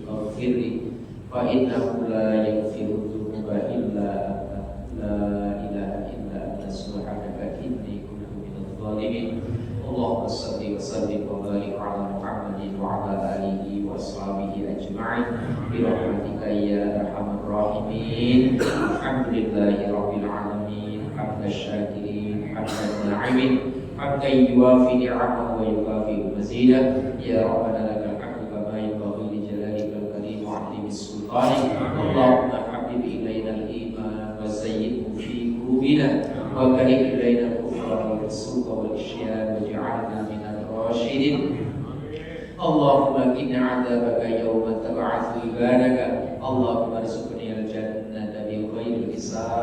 G: faghfirli fa innahu la yaghfiru dzunuba illa anta la ilaha illa anta subhanaka inni kuntu minadh dhalimin. Allahumma salli wa sallim wa barik ala Muhammadin wa ala alihi wa ashabihi ajma'in bi rahmatika ya arhamar rahimin. Alhamdulillahi rabbil alamin, hamdan syakirin, hamdan na'imin, hamdan yuwafi ni'amahu wa yukafi mazidah. Ya Rabbana lakal hamdu kama yanbaghi li jalalika al-karim wa 'azimi sultanik. Allahumma habib ilayna al-iman wa zayyinhu fi qulubina wa karih ilayna al-kufra wal fusuqa wal isyan waj'alna minal rasyidin. Allahumma qina 'adzabaka yawma tab'atsu ibadaka. Allahumma arzuqni al-jannata bi ghairi hisab.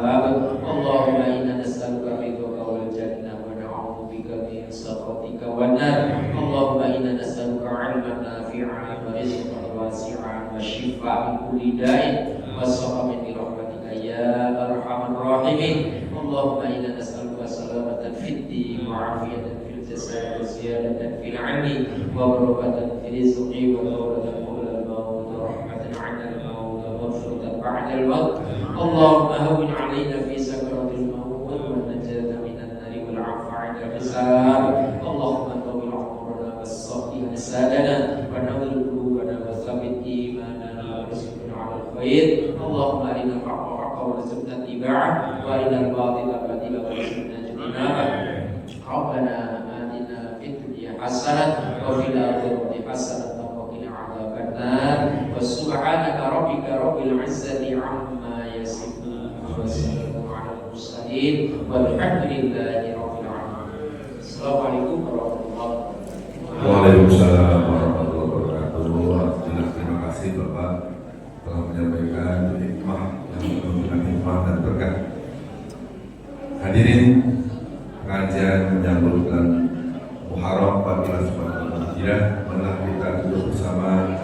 G: Allahumma inna nas'aluka ridhaka wal jannah wa na'udzu bika min sakhatika wan nar. Allahumma inna nas'aluka 'ilman nafi'an wa rizqan wasi'an wa shifaan min kulli da'in wa saqamin bi rahmatika ya arhamar rahimin. Allahumma inna nas'aluka salamatan fid din wa 'afiyatan fil jasad wa ziyadatan fil 'ilmi wa barakatan fil rizqi wa tawbatan qabla al-maut wa rahmatan 'inda al-maut wa maghfiratan ba'da al-maut. Allahumma hawwin 'alaina fi sakaratil maut wa najata minan nari wal 'afwa 'inda al-hisab. Allahumma tawil 'umrana was-sahih sadana wa nawwir qulubana wa thabbit imanana wa rizqna 'ala al-khair. Allahumma arina al-haqqa haqqan warzuqna ittiba'ah wa arina al-batila batilan warzuqna ijtinabah. Rabbana atina fid dunya hasanah wa fil akhirati hasanah wa qina 'adzabannar. Wa subhanaka rabbika rabbil 'izzati 'amma yasifun wa salamun 'alal mursalin walhamdulillahi rabbil 'alamin. Assalamualaikum warahmatullahi wabarakatuh.
A: Waalaikumsalam warahmatullahi wabarakatuh. Terima kasih Bapak telah menyampaikan hikmah yang penuh dengan hikmah dan berkah. Hadirin, pengajian menyambut bulan Muharram 1443 marilah kita duduk bersama